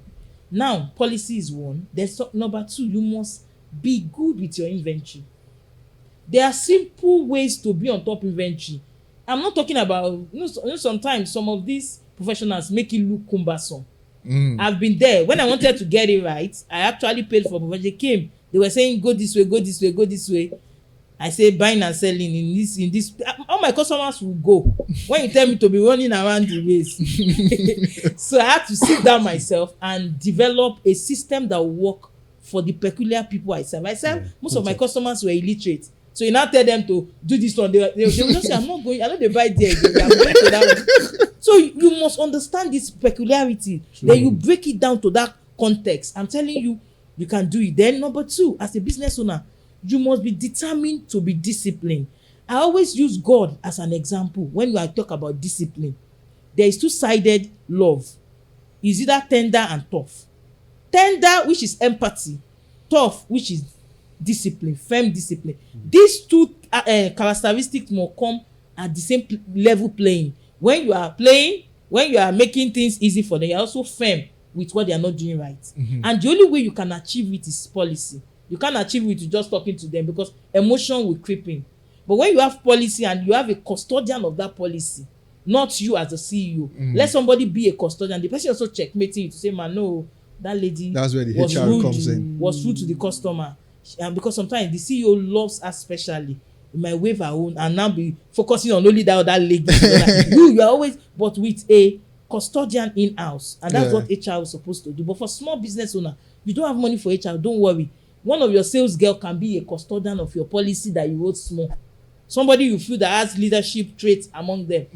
Now, policy is one. There's number two, you must be good with your inventory. There are simple ways to be on top inventory. I'm not talking about, sometimes some of these professionals make it look cumbersome. I've been there. When I wanted to get it right, I actually paid for professionals. They came, they were saying, go this way, go this way, go this way. I say buying and selling in this. All my customers will go when you tell me to be running around the race. So I had to sit down myself and develop a system that will work for the peculiar people I serve. Most of my customers were illiterate. So you now tell them to do this one. They will just say, I'm not going, I know they buy there again. I'm going to that one. So you must understand this peculiarity. Then you break it down to that context. I'm telling you, you can do it. Then number two, as a business owner, you must be determined to be disciplined. I always use God as an example when I talk about discipline. There is two-sided love. It's either tender and tough. Tender, which is empathy. Tough, which is discipline, firm discipline. These two characteristics must come at the same level playing. When you are playing, when you are making things easy for them, you are also firm with what they are not doing right. And the only way you can achieve it is policy. You can't achieve it with just talking to them because emotion will creep in. But when you have policy and you have a custodian of that policy, not you as a CEO, let somebody be a custodian. The person also checkmating you to say, man, no, that lady that's where the HR comes in. Was rude to the customer. And because sometimes the CEO loves us specially, you might wave her own and now be focusing on only that other lady. You are always, but with a custodian in-house. And that's what HR is supposed to do. But for small business owner, you don't have money for HR, don't worry. One of your sales girl can be a custodian of your policy that you wrote small. Somebody you feel that has leadership traits among them.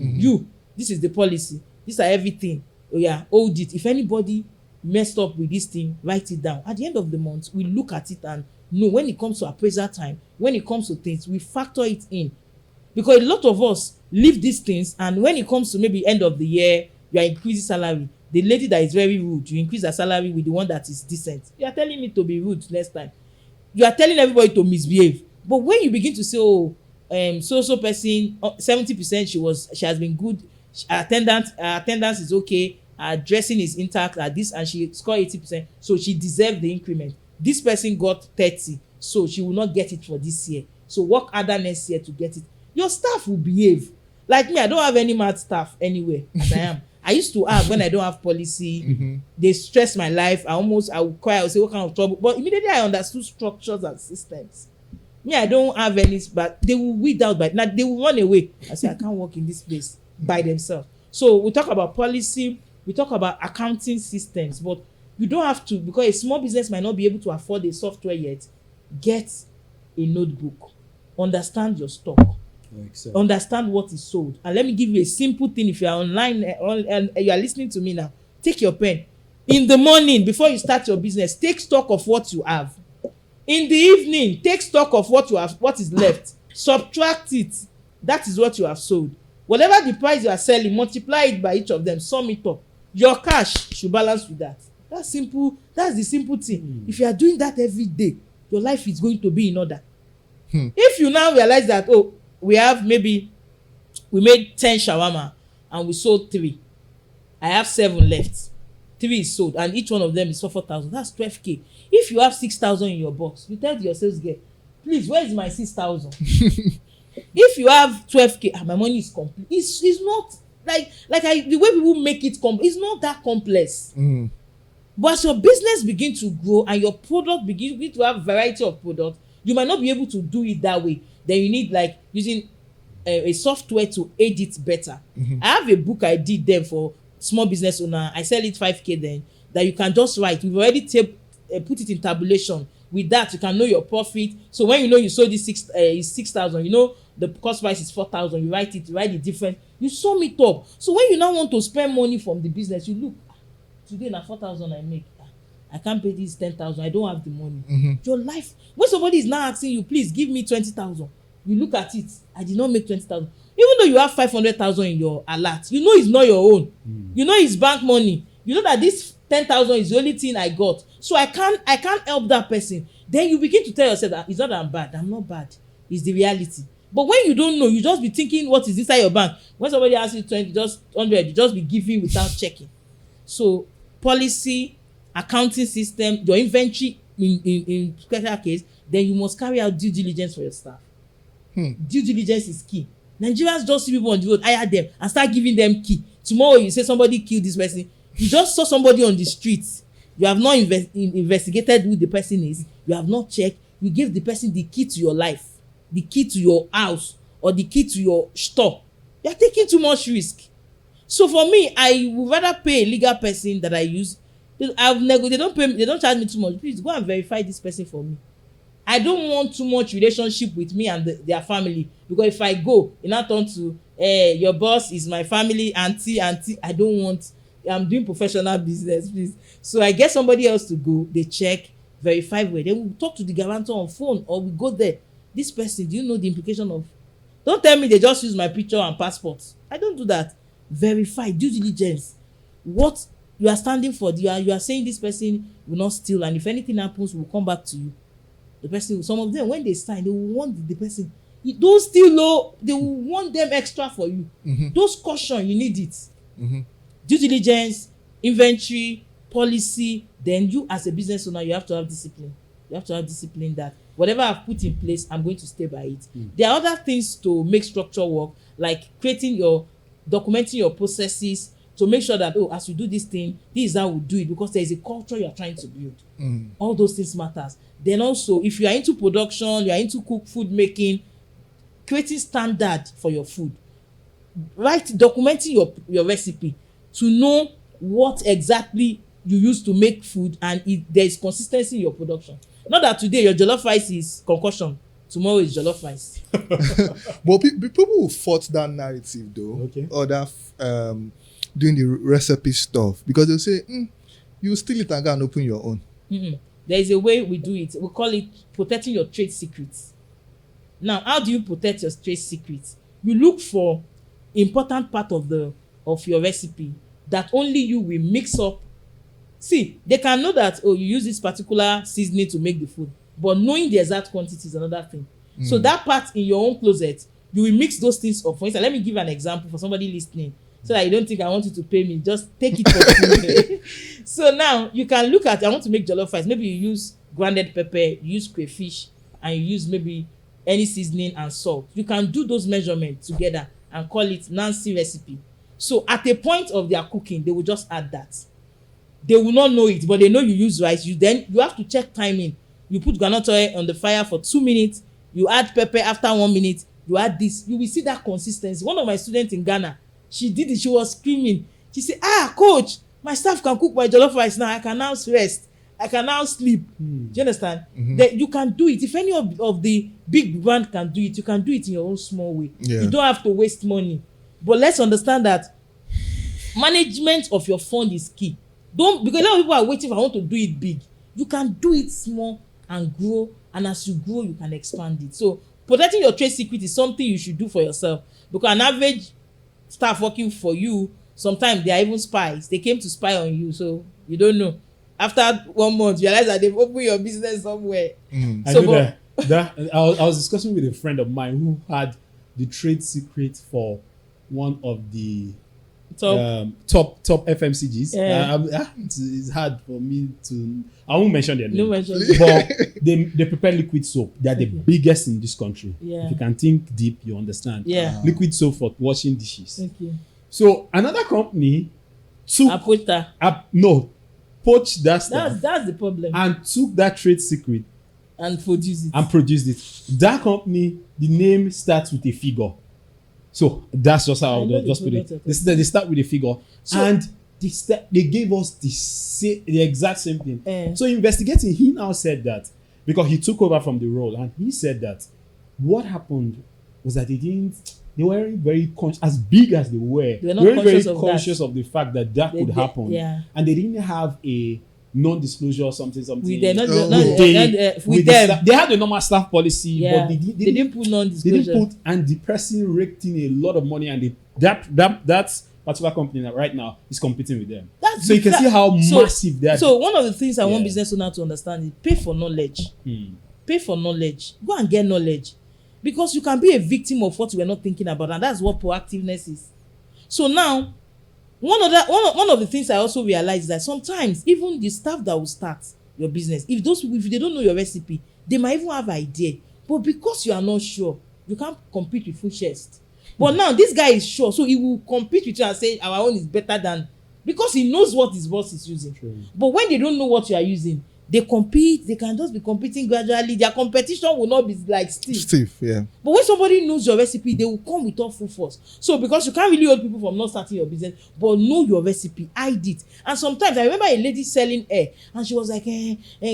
This is the policy. These are everything. Oh yeah, hold it. If anybody messed up with this thing, write it down. At the end of the month, we look at it and know when it comes to appraisal time, when it comes to things, we factor it in. Because a lot of us leave these things, and when it comes to maybe end of the year, you are increasing salary. The lady that is very rude, you increase her salary with the one that is decent. You are telling me to be rude next time. You are telling everybody to misbehave. But when you begin to say, oh, so person, 70% she has been good, attendance is okay, her dressing is intact at this, and she scored 80%, so she deserved the increment. This person got 30, so she will not get it for this year. So work harder next year to get it. Your staff will behave. Like me, I don't have any mad staff anywhere as I am. I used to have when I don't have policy. They stress my life. I would cry. I would say, what kind of trouble? But immediately I understood structures and systems. Me, I don't have any, but they will weed out by now. They will run away. I say, I can't work in this place by themselves. So we talk about policy, we talk about accounting systems, but you don't have to, because a small business might not be able to afford a software yet. Get a notebook. Understand your stock. Understand what is sold. And let me give you a simple thing. If you are online and you are listening to me now, take your pen. In the morning, before you start your business, take stock of what you have. In the evening, take stock of what you have, what is left. Subtract it. That is what you have sold. Whatever the price you are selling, multiply it by each of them, sum it up. Your cash should balance with that. That's simple. That's the simple thing. If you are doing that every day, your life is going to be in order. If you now realize that, oh, we made 10 shawarma and we sold 3. I have 7 left. 3 is sold, and each one of them is for 4,000. That's 12K. If you have 6,000 in your box, you tell your sales girl, please, where is my 6,000? If you have 12K, my money is complete. It's not the way people make it it's not that complex. But as your business begin to grow and your product begin to have variety of products, you might not be able to do it that way. Then you need like using a software to aid it better. I have a book I did then for small business owner. I sell it 5K then, that you can just write. We've already put it in tabulation. With that, you can know your profit. So when you know you sold this 6,000, you know the cost price is 4,000. You write the difference. You sum it up. So when you now want to spend money from the business, you look, today na 4,000 I make. I can't pay this 10,000. I don't have the money. Your life. When somebody is now asking you, please give me 20,000, you look at it. I did not make 20,000. Even though you have 500,000 in your alert, you know it's not your own. You know it's bank money. You know that this 10,000 is the only thing I got. So I can't help that person. Then you begin to tell yourself that it's not that I'm bad. I'm not bad. It's the reality. But when you don't know, you just be thinking what is inside your bank. When somebody asks you 20, just 100, you just be giving without checking. So policy, accounting system, your inventory in special case, then you must carry out due diligence for your staff. Due diligence is key. Nigerians just see people on the road, hire them and start giving them key. Tomorrow you say somebody killed this person. You just saw somebody on the streets. You have not investigated who the person is. You have not checked. You give the person the key to your life, the key to your house, or the key to your store. You are taking too much risk. So for me, I would rather pay a legal person that I use. They don't charge me too much. Please go and verify this person for me. I don't want too much relationship with me and their family, because if I go, it now turn to your boss is my family, auntie. I don't want. I'm doing professional business, please. So I get somebody else to go. They check, verify where. Then we talk to the guarantor on phone, or we go there. This person, do you know the implication of? Don't tell me they just use my picture and passport. I don't do that. Verify, due diligence. What you are standing for? You are saying this person will not steal, and if anything happens, we'll come back to you. The person, some of them, when they sign, they will want the person. Don't steal low. They will want them extra for you. Those caution, you need it. Due diligence, inventory, policy. Then you as a business owner, you have to have discipline. You have to have discipline that whatever I've put in place, I'm going to stay by it. There are other things to make structure work, like documenting your processes to make sure that, as you do this thing, this is how we do it, because there is a culture you are trying to build. All those things matters. Then also, if you are into production, you are into food making, creating standard for your food. Documenting your recipe to know what exactly you use to make food, and if there is consistency in your production. Not that today your jollof rice is concussion, tomorrow is jollof rice. But people who fought that narrative though, or that doing the recipe stuff, because they'll say, you steal it and go and open your own. There is a way we do it. We call it protecting your trade secrets. Now, how do you protect your trade secrets? You look for important part of your recipe that only you will mix up. See, they can know that, oh, you use this particular seasoning to make the food, but knowing the exact quantity is another thing. So that part in your own closet, you will mix those things up. For instance, let me give an example for somebody listening, so that you don't think I want you to pay me. Just take it for free. So now you can look at, I want to make jollof rice. Maybe you use grounded pepper, you use crayfish, and you use maybe any seasoning and salt. You can do those measurements together and call it Nancy recipe. So at a point of their cooking, they will just add that. They will not know it, but they know you use rice. You have to check timing. You put groundnut oil on the fire for 2 minutes. You add pepper after 1 minute. You add this. You will see that consistency. One of my students in Ghana, she did it. She was screaming. She said, coach, my staff can cook my jollof rice now. I can now rest. I can now sleep. Do you understand? That you can do it. If any of the big brand can do it, you can do it in your own small way. You don't have to waste money. But let's understand that management of your fund is key. Because a lot of people are waiting for, I want to do it big. You can do it small and grow, and as you grow, you can expand it. So protecting your trade secret is something you should do for yourself, because an average staff working for you, sometimes they are even spies. They came to spy on you, so you don't know. After 1 month, you realize that they've opened your business somewhere. So I was discussing with a friend of mine who had the trade secret for one of the top FMCGs. It's hard for me to, I won't mention their name, but they prepare liquid soap. They are the biggest in this country. If you can think deep, you understand. Liquid soap for washing dishes. So another company poached that stuff. That's the problem. And took that trade secret and produced it. That company, the name starts with a figure. So that's just how I'll just put it. They start with a figure, and they gave us the exact same thing. So investigating, he now said that, because he took over from the role, and he said that what happened was that they weren't very conscious, as big as they were. They weren't very conscious of the fact that could happen, and they didn't have a non-disclosure or something with them. They had a normal staff policy, but they didn't put non-disclosure. And the person raked in a lot of money, and that particular company right now is competing with them. So you can see how massive that. So one of the things I want business owner to understand is pay for knowledge. Pay for knowledge. Go and get knowledge, because you can be a victim of what you were not thinking about, and that's what proactiveness is. So now, one of the things I also realize is that sometimes even the staff that will start your business, if they don't know your recipe, they might even have idea, but because you are not sure, you can't compete with full chest. But now this guy is sure, so he will compete with you and say our own is better than, because he knows what his boss is using. But when they don't know what you are using, they compete. They can just be competing gradually. Their competition will not be like stiff. But when somebody knows your recipe, they will come with all full force. So because you can't really hold people from not starting your business, but know your recipe, hide it. And sometimes I remember a lady selling hair, and she was like,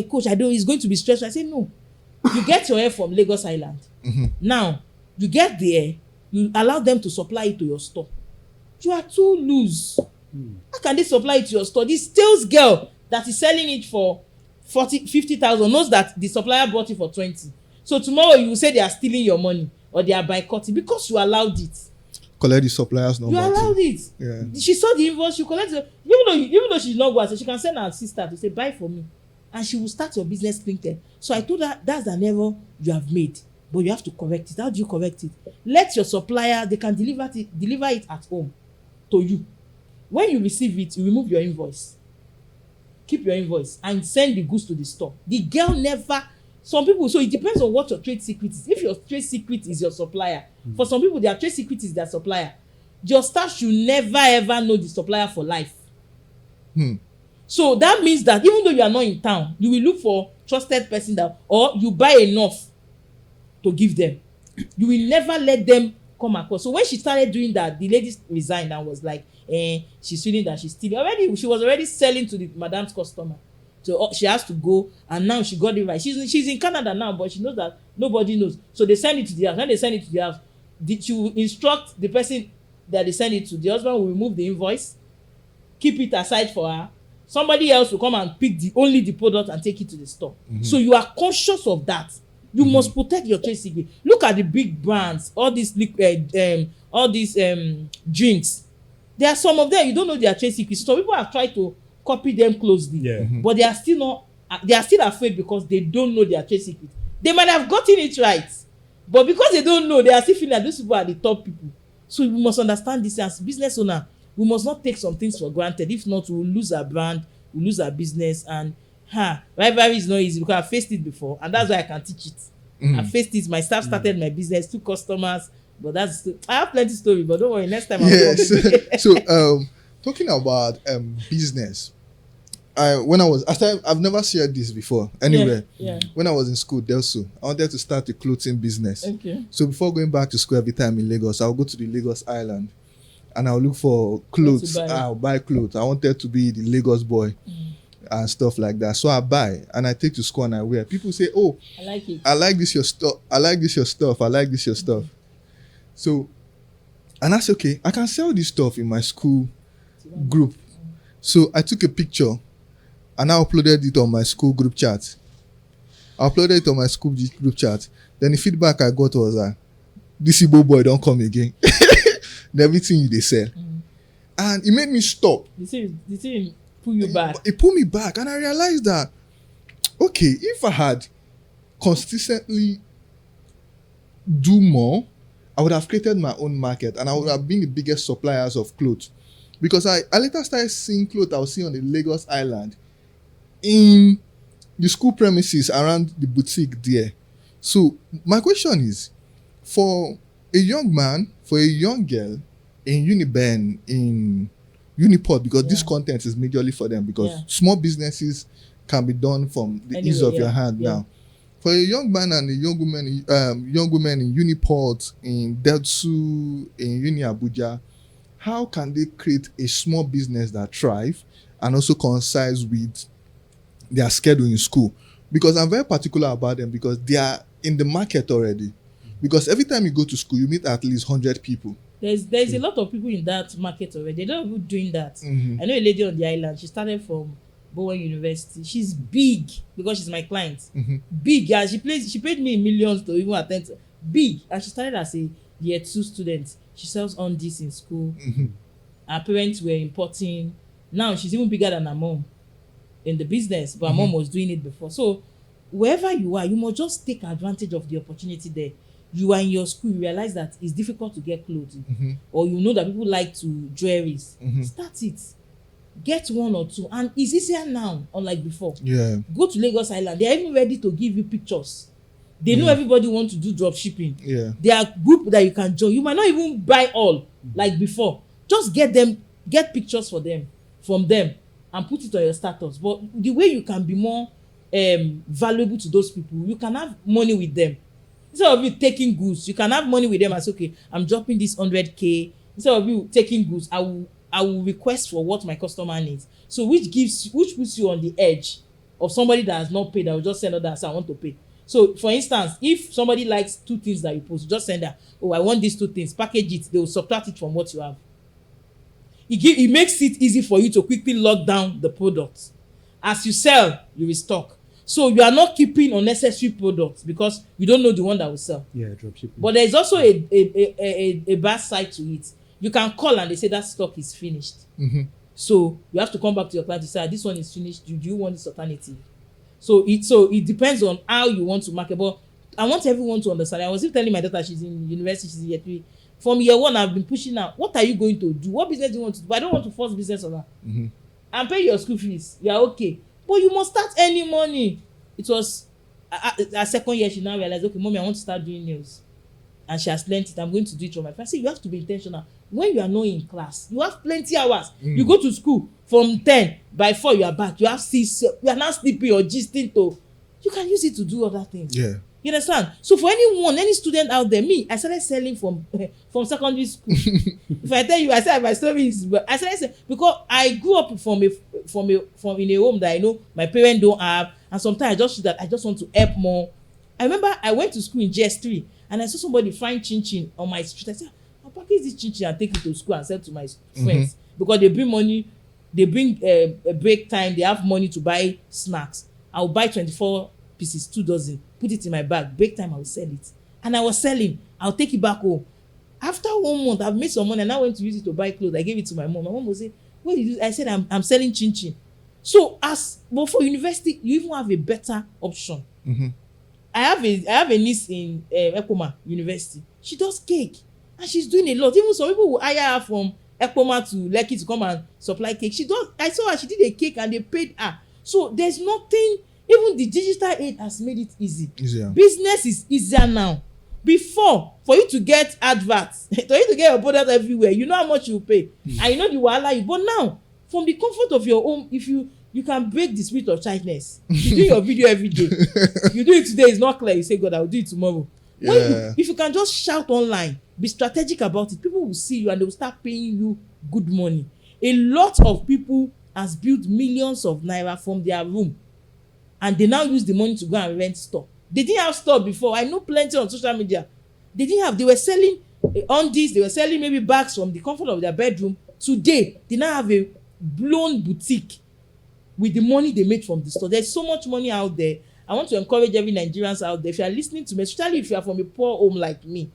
coach, it's going to be stressful. I said, no, you get your hair from Lagos Island. Now you get the hair, you allow them to supply it to your store. You are too loose. How can they supply it to your store? This sales girl that is selling it for 50,000 knows that the supplier bought it for 20. So tomorrow you will say they are stealing your money or they are boycotting because you allowed it. Collect the supplier's number. You allowed it. She saw the invoice, you collect it. Even though she's not going, so she can send her sister to say buy for me, and she will start your business clean. So I told her that's an error you have made, but you have to correct it. How do you correct it? Let your supplier, they can deliver it at home to you. When you receive it, you remove your invoice. Keep your invoice and send the goods to the store. The girl never. Some people, so it depends on what your trade secret is. If your trade secret is your supplier, for some people their trade secret is their supplier. Your staff should never ever know the supplier for life. So that means that even though you are not in town, you will look for trusted person or you buy enough to give them. You will never let them come across. So when she started doing that, the lady resigned and was like, she's feeling that she's stealing. She was already selling to the madam's customer. So she has to go, and now she got it right. She's in Canada now, but she knows that nobody knows. So they send it to the house. When they send it to the house, she will instruct the person that they send it to. The husband will remove the invoice, keep it aside for her. somebody else will come and pick only the product and take it to the store. So you are conscious of that. You must protect your trade secret. Look at the big brands, all these drinks. There are some of them you don't know their trade secrets. So people have tried to copy them closely, but they are still not. They are still afraid because they don't know their trade secret. They might have gotten it right, but because they don't know, they are still feeling that those people are the top people. So we must understand this as business owner. We must not take some things for granted. If not, we will lose our brand, we will lose our business. And rivalry is not easy because I faced it before, and that's why I can teach it. I faced it. My staff started my business, 2 customers, but I have plenty story. But don't worry, next time yes. So talking about business. I've never shared this before anywhere. When I was in school, Delso, I wanted to start a clothing business. Okay. So before going back to school every time in Lagos, I'll go to the Lagos Island and I'll look for clothes. I'll buy clothes. I wanted to be the Lagos boy and stuff like that. So I buy and I take to school and I wear. People say, "Oh, I like it. I like this your stuff. I like this your stuff. I like this your stuff." So, and I said, "Okay, I can sell this stuff in my school group." So I took a picture. And I uploaded it on my school group chat. Then the feedback I got was that this Igbo boy don't come again. Everything they sell. And it made me stop. The thing pull you back. It pulled me back. And I realized that, okay, if I had consistently do more, I would have created my own market and I would have been the biggest suppliers of clothes. Because I later started seeing clothes I was seeing on the Lagos Island in the school premises around the boutique there. So my question is, for a young man, for a young girl in Uniben, in Uniport, because this content is majorly for them, because small businesses can be done from the ease of your hand now. For a young man and a young woman in Uniport, in Delsu, in Uni Abuja, how can they create a small business that thrive and also coincides with their schedule in school? Because I'm very particular about them because they are in the market already. Because every time you go to school, you meet at least 100 people. There's a lot of people in that market already. They're not even doing that. I know a lady on the island. She started from Bowen University. She's big because she's my client. Big, and she paid me millions to even attend. Big, and she started as a year 2 student. She sells on this in school. Her parents were importing. Now she's even bigger than her mom in the business, but her mom was doing it before. So wherever you are, you must just take advantage of the opportunity there. You are in your school, you realize that it's difficult to get clothes, or you know that people like to jewelries. Start it. Get 1 or 2, and it's easier now, unlike before. Go to Lagos Island. They are even ready to give you pictures. They know everybody wants to do drop shipping. There are group that you can join. You might not even buy all like before. Just get pictures from them, and put it on your status. But the way you can be more valuable to those people, you can have money with them. Instead of you taking goods, you can have money with them and say, okay, I'm dropping this 100K. Instead of you taking goods, I will request for what my customer needs. So which puts you on the edge of somebody that has not paid, that will just send others, so I want to pay. So for instance, if somebody likes 2 things that you post, you just send her, oh, I want these 2 things, package it, they will subtract it from what you have. It makes it easy for you to quickly lock down the product. As you sell, you restock. So you are not keeping unnecessary products because you don't know the one that will sell. Dropshipping. But there is also a bad side to it. You can call and they say that stock is finished. So you have to come back to your client to say, this one is finished. Do you want this alternative? So it depends on how you want to market. But I want everyone to understand. I was even telling my daughter, she's in university, she's in year 3. From year 1, I've been pushing out. What are you going to do? What business do you want to do? I don't want to force business on her. And pay your school fees. You are okay. But you must start earning money. It was her second year, she now realized, okay, mommy, I want to start doing nails. And she has learned it. I'm going to do it for my friends. See, you have to be intentional. When you are not in class, you have plenty hours. You go to school from 10, by 4 you are back. You have 6, you are not sleeping or gisting to. You can use it to do other things. You understand? So for any student out there, I started selling from secondary school. If I tell you, I said my story is, I started selling because I grew up from in a home that I know my parents don't have, and sometimes I just feel that I just want to help more. I remember I went to school in GS3 and I saw somebody frying chin on my street. I said, I'll package this chin and take it to school and sell to my friends because they bring money they bring a break time, they have money to buy snacks. I will buy 24 pieces, 2 dozen, put it in my bag. Break time, I will sell it. And I was selling. I'll take it back home. After 1 month, I've made some money and I went to use it to buy clothes. I gave it to my mom. My mom will say, what did you do? I said, I'm selling chin chin. So but for university, you even have a better option. Mm-hmm. I have a niece in Ekpoma University. She does cake and she's doing a lot. Even some people will hire her from Ekpoma to Lekki to come and supply cake. I saw her, she did a cake and they paid her. So there's nothing, even the digital aid has made it easy. Easier. Business is easier now. Before, for you to get adverts, for you to get your product everywhere, you know how much you pay. And you know the wahala you. But now, from the comfort of your home, if you can break the spirit of childness. You do your video every day. You do it today, it's not clear. You say, God, I will do it tomorrow. Yeah. If you can just shout online, be strategic about it, people will see you and they will start paying you good money. A lot of people has built millions of naira from their room and they now use the money to go and rent store. They didn't have store before. I know plenty on social media. They were selling undies, they were selling maybe bags from the comfort of their bedroom. Today, they now have a blown boutique with the money they made from the store. There's so much money out there. I want to encourage every Nigerians out there, if you are listening to me, especially if you are from a poor home like me,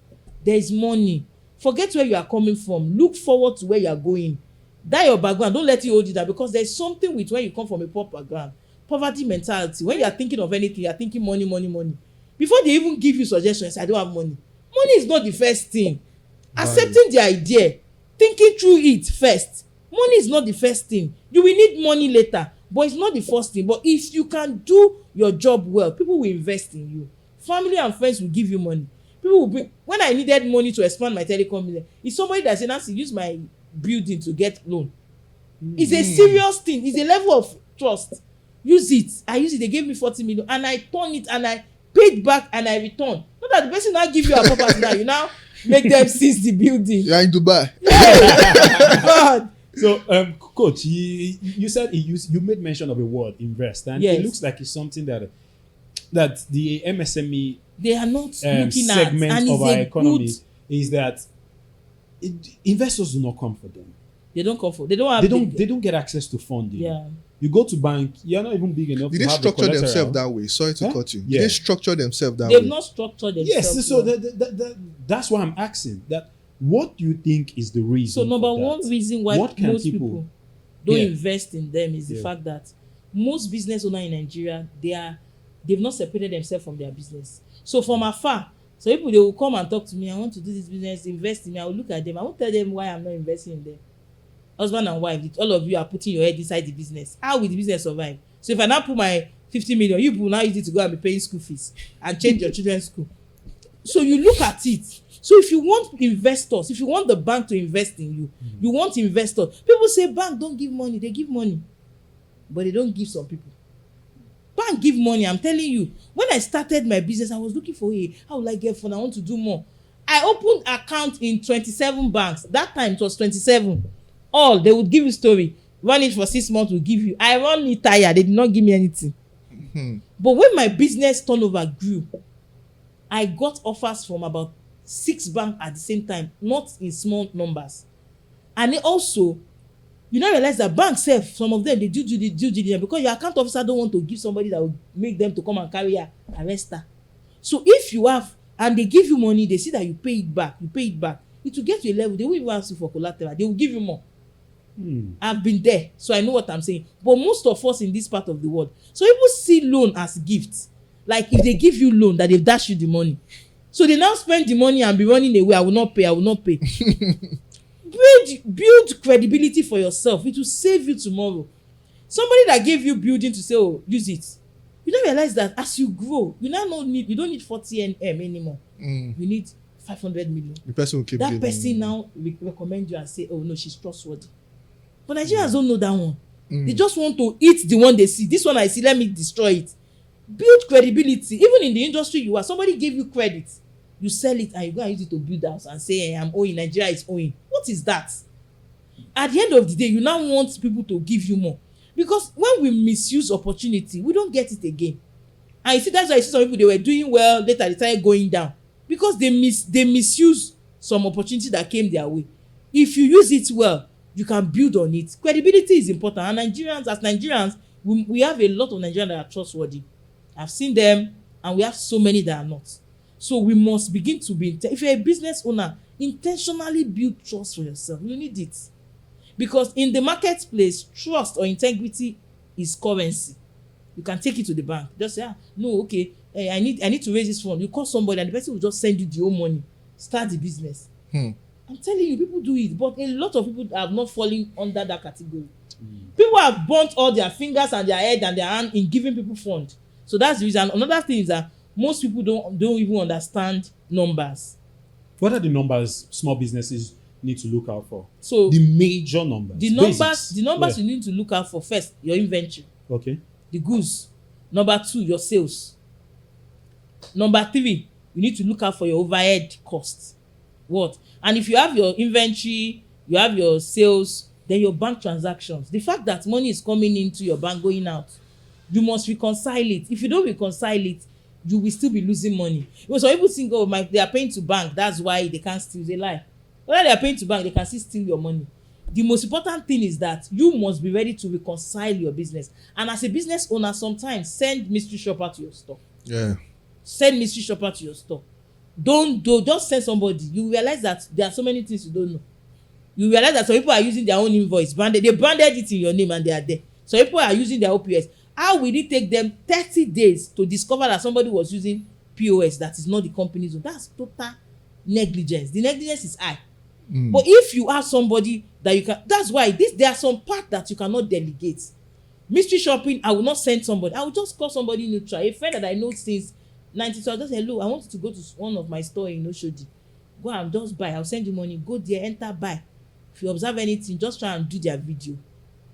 there is money. Forget where you are coming from. Look forward to where you are going. That your background, don't let it hold you down, because there's something with when you come from a poor background. Poverty mentality. When you are thinking of anything, you are thinking money, money, money. Before they even give you suggestions, I don't have money. Money is not the first thing. Accepting the idea, thinking through it first. Money is not the first thing. You will need money later, but it's not the first thing. But if you can do your job well, people will invest in you. Family and friends will give you money. People will bring. When I needed money to expand my telecom business, it's somebody that said, Nancy, use my building to get loan. It's a serious thing. It's a level of trust. Use it. I use it. They gave me 40 million and I turned it and I paid back and I returned. Not that the person now give you a property now. You now make them seize the building. You're in Dubai. God. So, Coach, you said you made mention of a word, invest, and Yes. it looks like it's something that the MSME They are not looking at, segment and of it's our a economy good. is that investors do not come for them. They don't come for. They don't have. They don't get access to funding. Yeah. You go to bank, you're not even big enough Did to they have the structure collateral. themselves that way? Sorry to Huh? cut you. Yeah. Did they structure themselves that They've way? not structured themselves. Yes, so well. that's why I'm asking that. What do you think is the reason? So number for that? one reason why What can most people don't invest in them is the fact that most business owners in Nigeria, they've not separated themselves from their business. So from afar, so people, they will come and talk to me, I want to do this business, invest in me. I will look at them, I won't tell them why I'm not investing in them. Husband and wife, all of you are putting your head inside the business. How will the business survive? So if I now put my 50 million, you will now use it to go and be paying school fees and change your children's school. So you look at it. So if you want investors, if you want the bank to invest in you, you want investors. People say bank don't give money. They give money, but they don't give some people. Bank give money. I'm telling you. When I started my business, I was looking for how will I get fund? I want to do more. I opened account in 27 banks. That time it was 27. All they would give you story. Run it for 6 months, will give you. I run it tired. They did not give me anything. But when my business turnover grew, I got offers from about 6 banks at the same time, not in small numbers. And they also, you now realize that banks sef, some of them, they do due diligence because your account officer don't want to give somebody that will make them to come and carry a arrest her. So if you have, and they give you money, they see that you pay it back, it will get to a level, they won't even ask you for collateral, they will give you more. I've been there, so I know what I'm saying. But most of us in this part of the world, so people see loan as gifts. Like if they give you loan, that they've dashed you the money. So they now spend the money and be running away. I will not pay. Build credibility for yourself. It will save you tomorrow. Somebody that gave you building to say, oh, use it. You don't realize that as you grow, you don't need 40 M anymore. You need 500 million. The person will keep that giving person you. now recommend you and say, oh no, she's trustworthy. But Nigerians don't know that one. They just want to eat the one they see. This one I see, let me destroy it. Build credibility. Even in the industry you are, somebody gave you credit, you sell it and you go and use it to build house and say, hey, I'm owing, Nigeria is owing. What is that? At the end of the day, you now want people to give you more. Because when we misuse opportunity, we don't get it again. And you see, that's why I see some people, they were doing well, later they started going down. Because they misuse some opportunity that came their way. If you use it well, you can build on it. Credibility is important, and Nigerians, we have a lot of Nigerians that are trustworthy. I've seen them, and we have so many that are not. So we must begin to be, if you're a business owner, intentionally build trust for yourself. You need it, because in the marketplace, trust or integrity is currency. You can take it to the bank, just say, no, okay, I need to raise this fund. You call somebody and the person will just send you the whole money, start the business. I'm telling you, people do it, but a lot of people have not fallen under that category. People have burnt all their fingers and their head and their hand in giving people fund. So that's the reason. Another thing is that most people don't even understand numbers. What are the numbers small businesses need to look out for? So the major numbers. The numbers you need to look out for: first, your inventory. Okay. The goods. Number 2, your sales. Number 3, you need to look out for your overhead costs. What? And if you have your inventory, you have your sales, then your bank transactions. The fact that money is coming into your bank, going out, you must reconcile it. If you don't reconcile it, you will still be losing money. Because some people think, they are paying to bank, that's why they can't steal. They lie. Whether they are paying to bank, they can still steal your money. The most important thing is that you must be ready to reconcile your business. And as a business owner, sometimes send mystery shopper to your store. Yeah. Send mystery shopper to your store. Just send somebody. You realize that there are so many things you don't know. You realize that some people are using their own invoice branded. They branded it in your name and they are there. Some people are using their OPS. How will it take them 30 days to discover that somebody was using POS that is not the company's own? That's total negligence. The negligence is high. But if you have somebody that you can, that's why there are some parts that you cannot delegate. Mystery shopping, I will not send somebody. I will just call somebody neutral. A friend that I know since 92, I'll just say, hello, I want you to go to one of my store in Oshodi. Go and just buy. I'll send you money. Go there, enter, buy. If you observe anything, just try and do their video.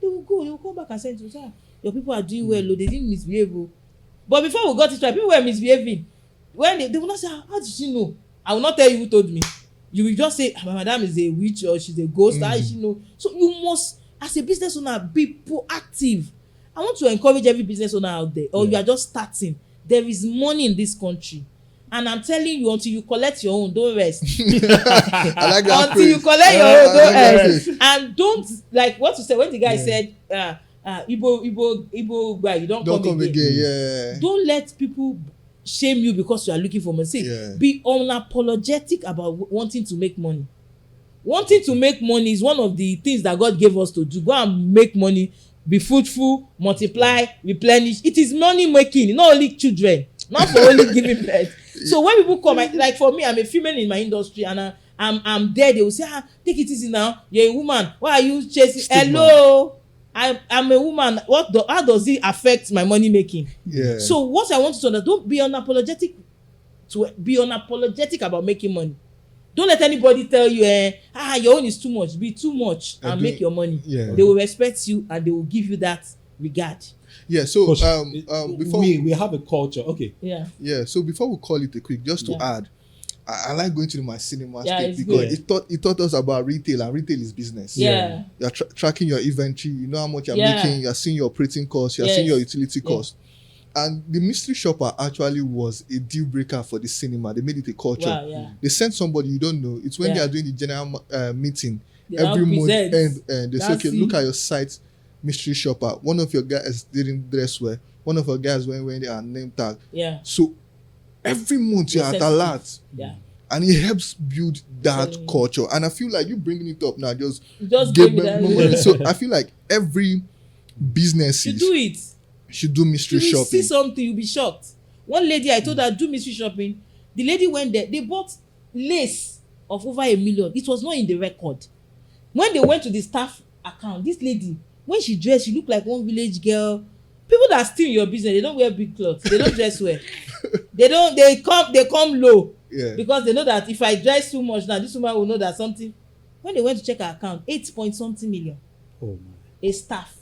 They will come back and send you, sir, your people are doing well, they didn't misbehave. But before we got it right, people were misbehaving. When they will not say, how did she know? I will not tell you who told me. You will just say, my madam is a witch or she's a ghost. How did she know? So you must, as a business owner, be proactive. I want to encourage every business owner out there, or you are just starting. There is money in this country. And I'm telling you, until you collect your own, don't rest. I like that Until you collect your own, don't rest. And don't, like what you said, when the guy said, Igbo guy, you don't come again. Yeah. Don't let people shame you because you are looking for money. See, be unapologetic about wanting to make money. Wanting to make money is one of the things that God gave us to do. Go and make money, be fruitful, multiply, replenish. It is money making, not only children, not for only giving birth. So when people come, like for me, I'm a female in my industry, and I'm there. They will say, take it easy now. You're a woman. Why are you chasing? Stigma. Hello, I'm a woman. How does it affect my money making? Yeah. So what I want you to understand, don't be unapologetic. To be unapologetic about making money. Don't let anybody tell you, your own is too much. Be too much and make your money. Yeah. They will respect you and they will give you that regard. Yeah. So Coach, before we have a culture. Okay. Yeah. Yeah. So before we call it a quick, just to add, I like going to my cinema state because it taught us about retail, and retail is business. Yeah. You're tracking your inventory. You know how much you're making. You're seeing your operating costs. You're seeing your utility costs. And the mystery shopper actually was a deal breaker for the cinema. They made it a culture. Wow, They sent somebody you don't know. It's when they are doing the general meeting They every month, present. and they say, okay, look at your site, mystery shopper. One of your guys didn't dress well. One of your guys went wearing their name tag. Yeah. So every month you're at alert. Yeah. And it helps build that culture. And I feel like you bringing it up now just gave me that. moment. So I feel like every business You do it. should do mystery You will shopping. see something, you'll be shocked. One lady, I told her, do mystery shopping. The lady went there. They bought lace of over 1 million. It was not in the record. When they went to the staff account, this lady, when she dressed, she looked like one village girl. People that steal your business, they don't wear big clothes. They don't dress well. They come low. Yeah. Because they know that if I dress too much now, this woman will know that something. When they went to check her account, 8-point-something million. Oh my. A staff.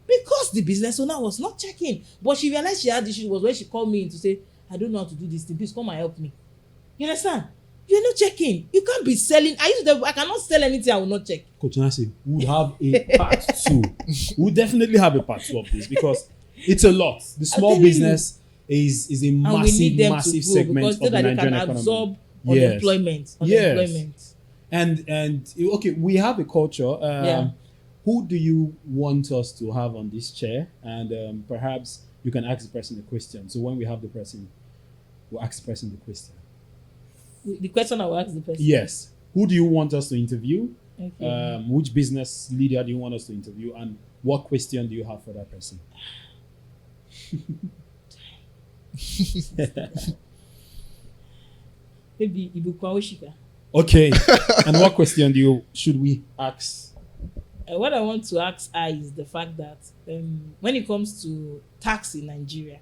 Because the business owner was not checking. But she realized she had issues was when she called me in to say, I don't know how to do this thing. Please come and help me. You understand? You're not checking. You can't be selling. I cannot sell anything I will not check. Coach Nnadi, we would have a part 2. We would definitely have a part 2 of this because it's a lot. The small business is a massive segment of the Nigerian economy. Absorb unemployment. Yes. And okay, we have a culture. Yeah. Who do you want us to have on this chair? And perhaps you can ask the person a question. So when we have the person, we'll ask the person the question. The question I will ask the person. Yes. Who do you want us to interview? Okay. Which business leader do you want us to interview? And what question do you have for that person? Maybe Ibukwa Oshika. Okay. And what question should we ask? What I want to ask her is the fact that when it comes to tax in Nigeria,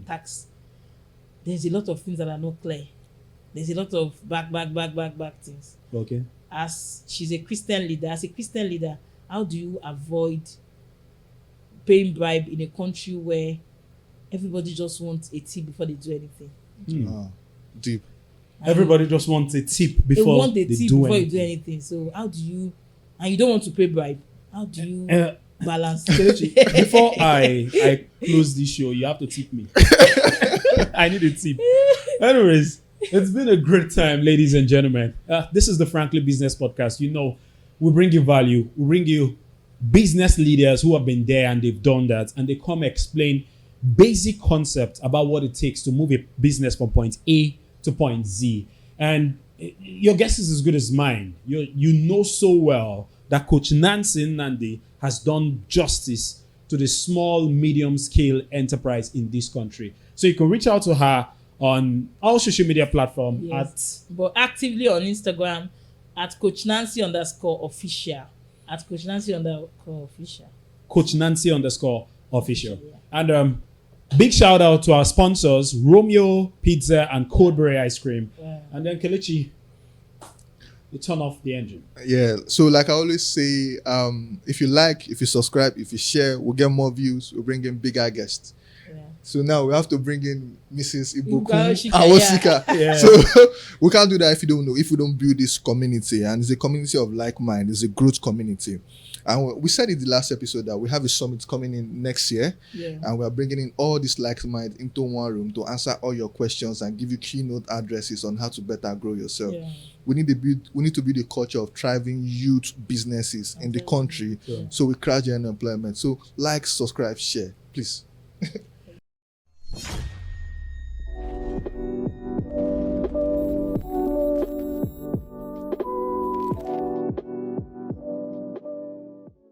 tax, there's a lot of things that are not clear. There's a lot of back things. Okay. As she's a Christian leader, how do you avoid paying bribe in a country where everybody just wants a tip before they do anything? Deep. Everybody just wants a tip before they want a they tip do before anything. you do anything. So how do you, and you don't want to pay bribe, how do you balance? Before I close this show, you have to tip me. I need a tip. Anyways, it's been a great time, ladies and gentlemen. This is the Frankly Business Podcast. You know, we bring you value. We bring you business leaders who have been there and they've done that, and they come explain basic concepts about what it takes to move a business from point A to point Z. And your guess is as good as mine. You know so well that Coach Nnadi has done justice to the small, medium scale enterprise in this country. So you can reach out to her on all social media platforms but actively on Instagram at Coach Nancy _official. At Coach Nancy _official. Coach Nancy _official. Yeah. And big shout out to our sponsors, Romeo Pizza and Coldberry Ice Cream. Yeah. And then Kelechi, you turn off the engine. Yeah. So like I always say, if you like, if you subscribe, if you share, we'll get more views. We'll bring in bigger guests. Yeah. So now we have to bring in Mrs. Ibuka Ibukun Oshika, Awosika. Yeah. So we can't do that if you don't know, if we don't build this community. And it's a community of like mind. It's a growth community. And we said in the last episode that we have a summit coming in next year. Yeah. And we are bringing in all these like mind into one room to answer all your questions and give you keynote addresses on how to better grow yourself. Yeah. We need to build a culture of thriving youth businesses in the country. Sure. So we crash the unemployment. So like, subscribe, share, please.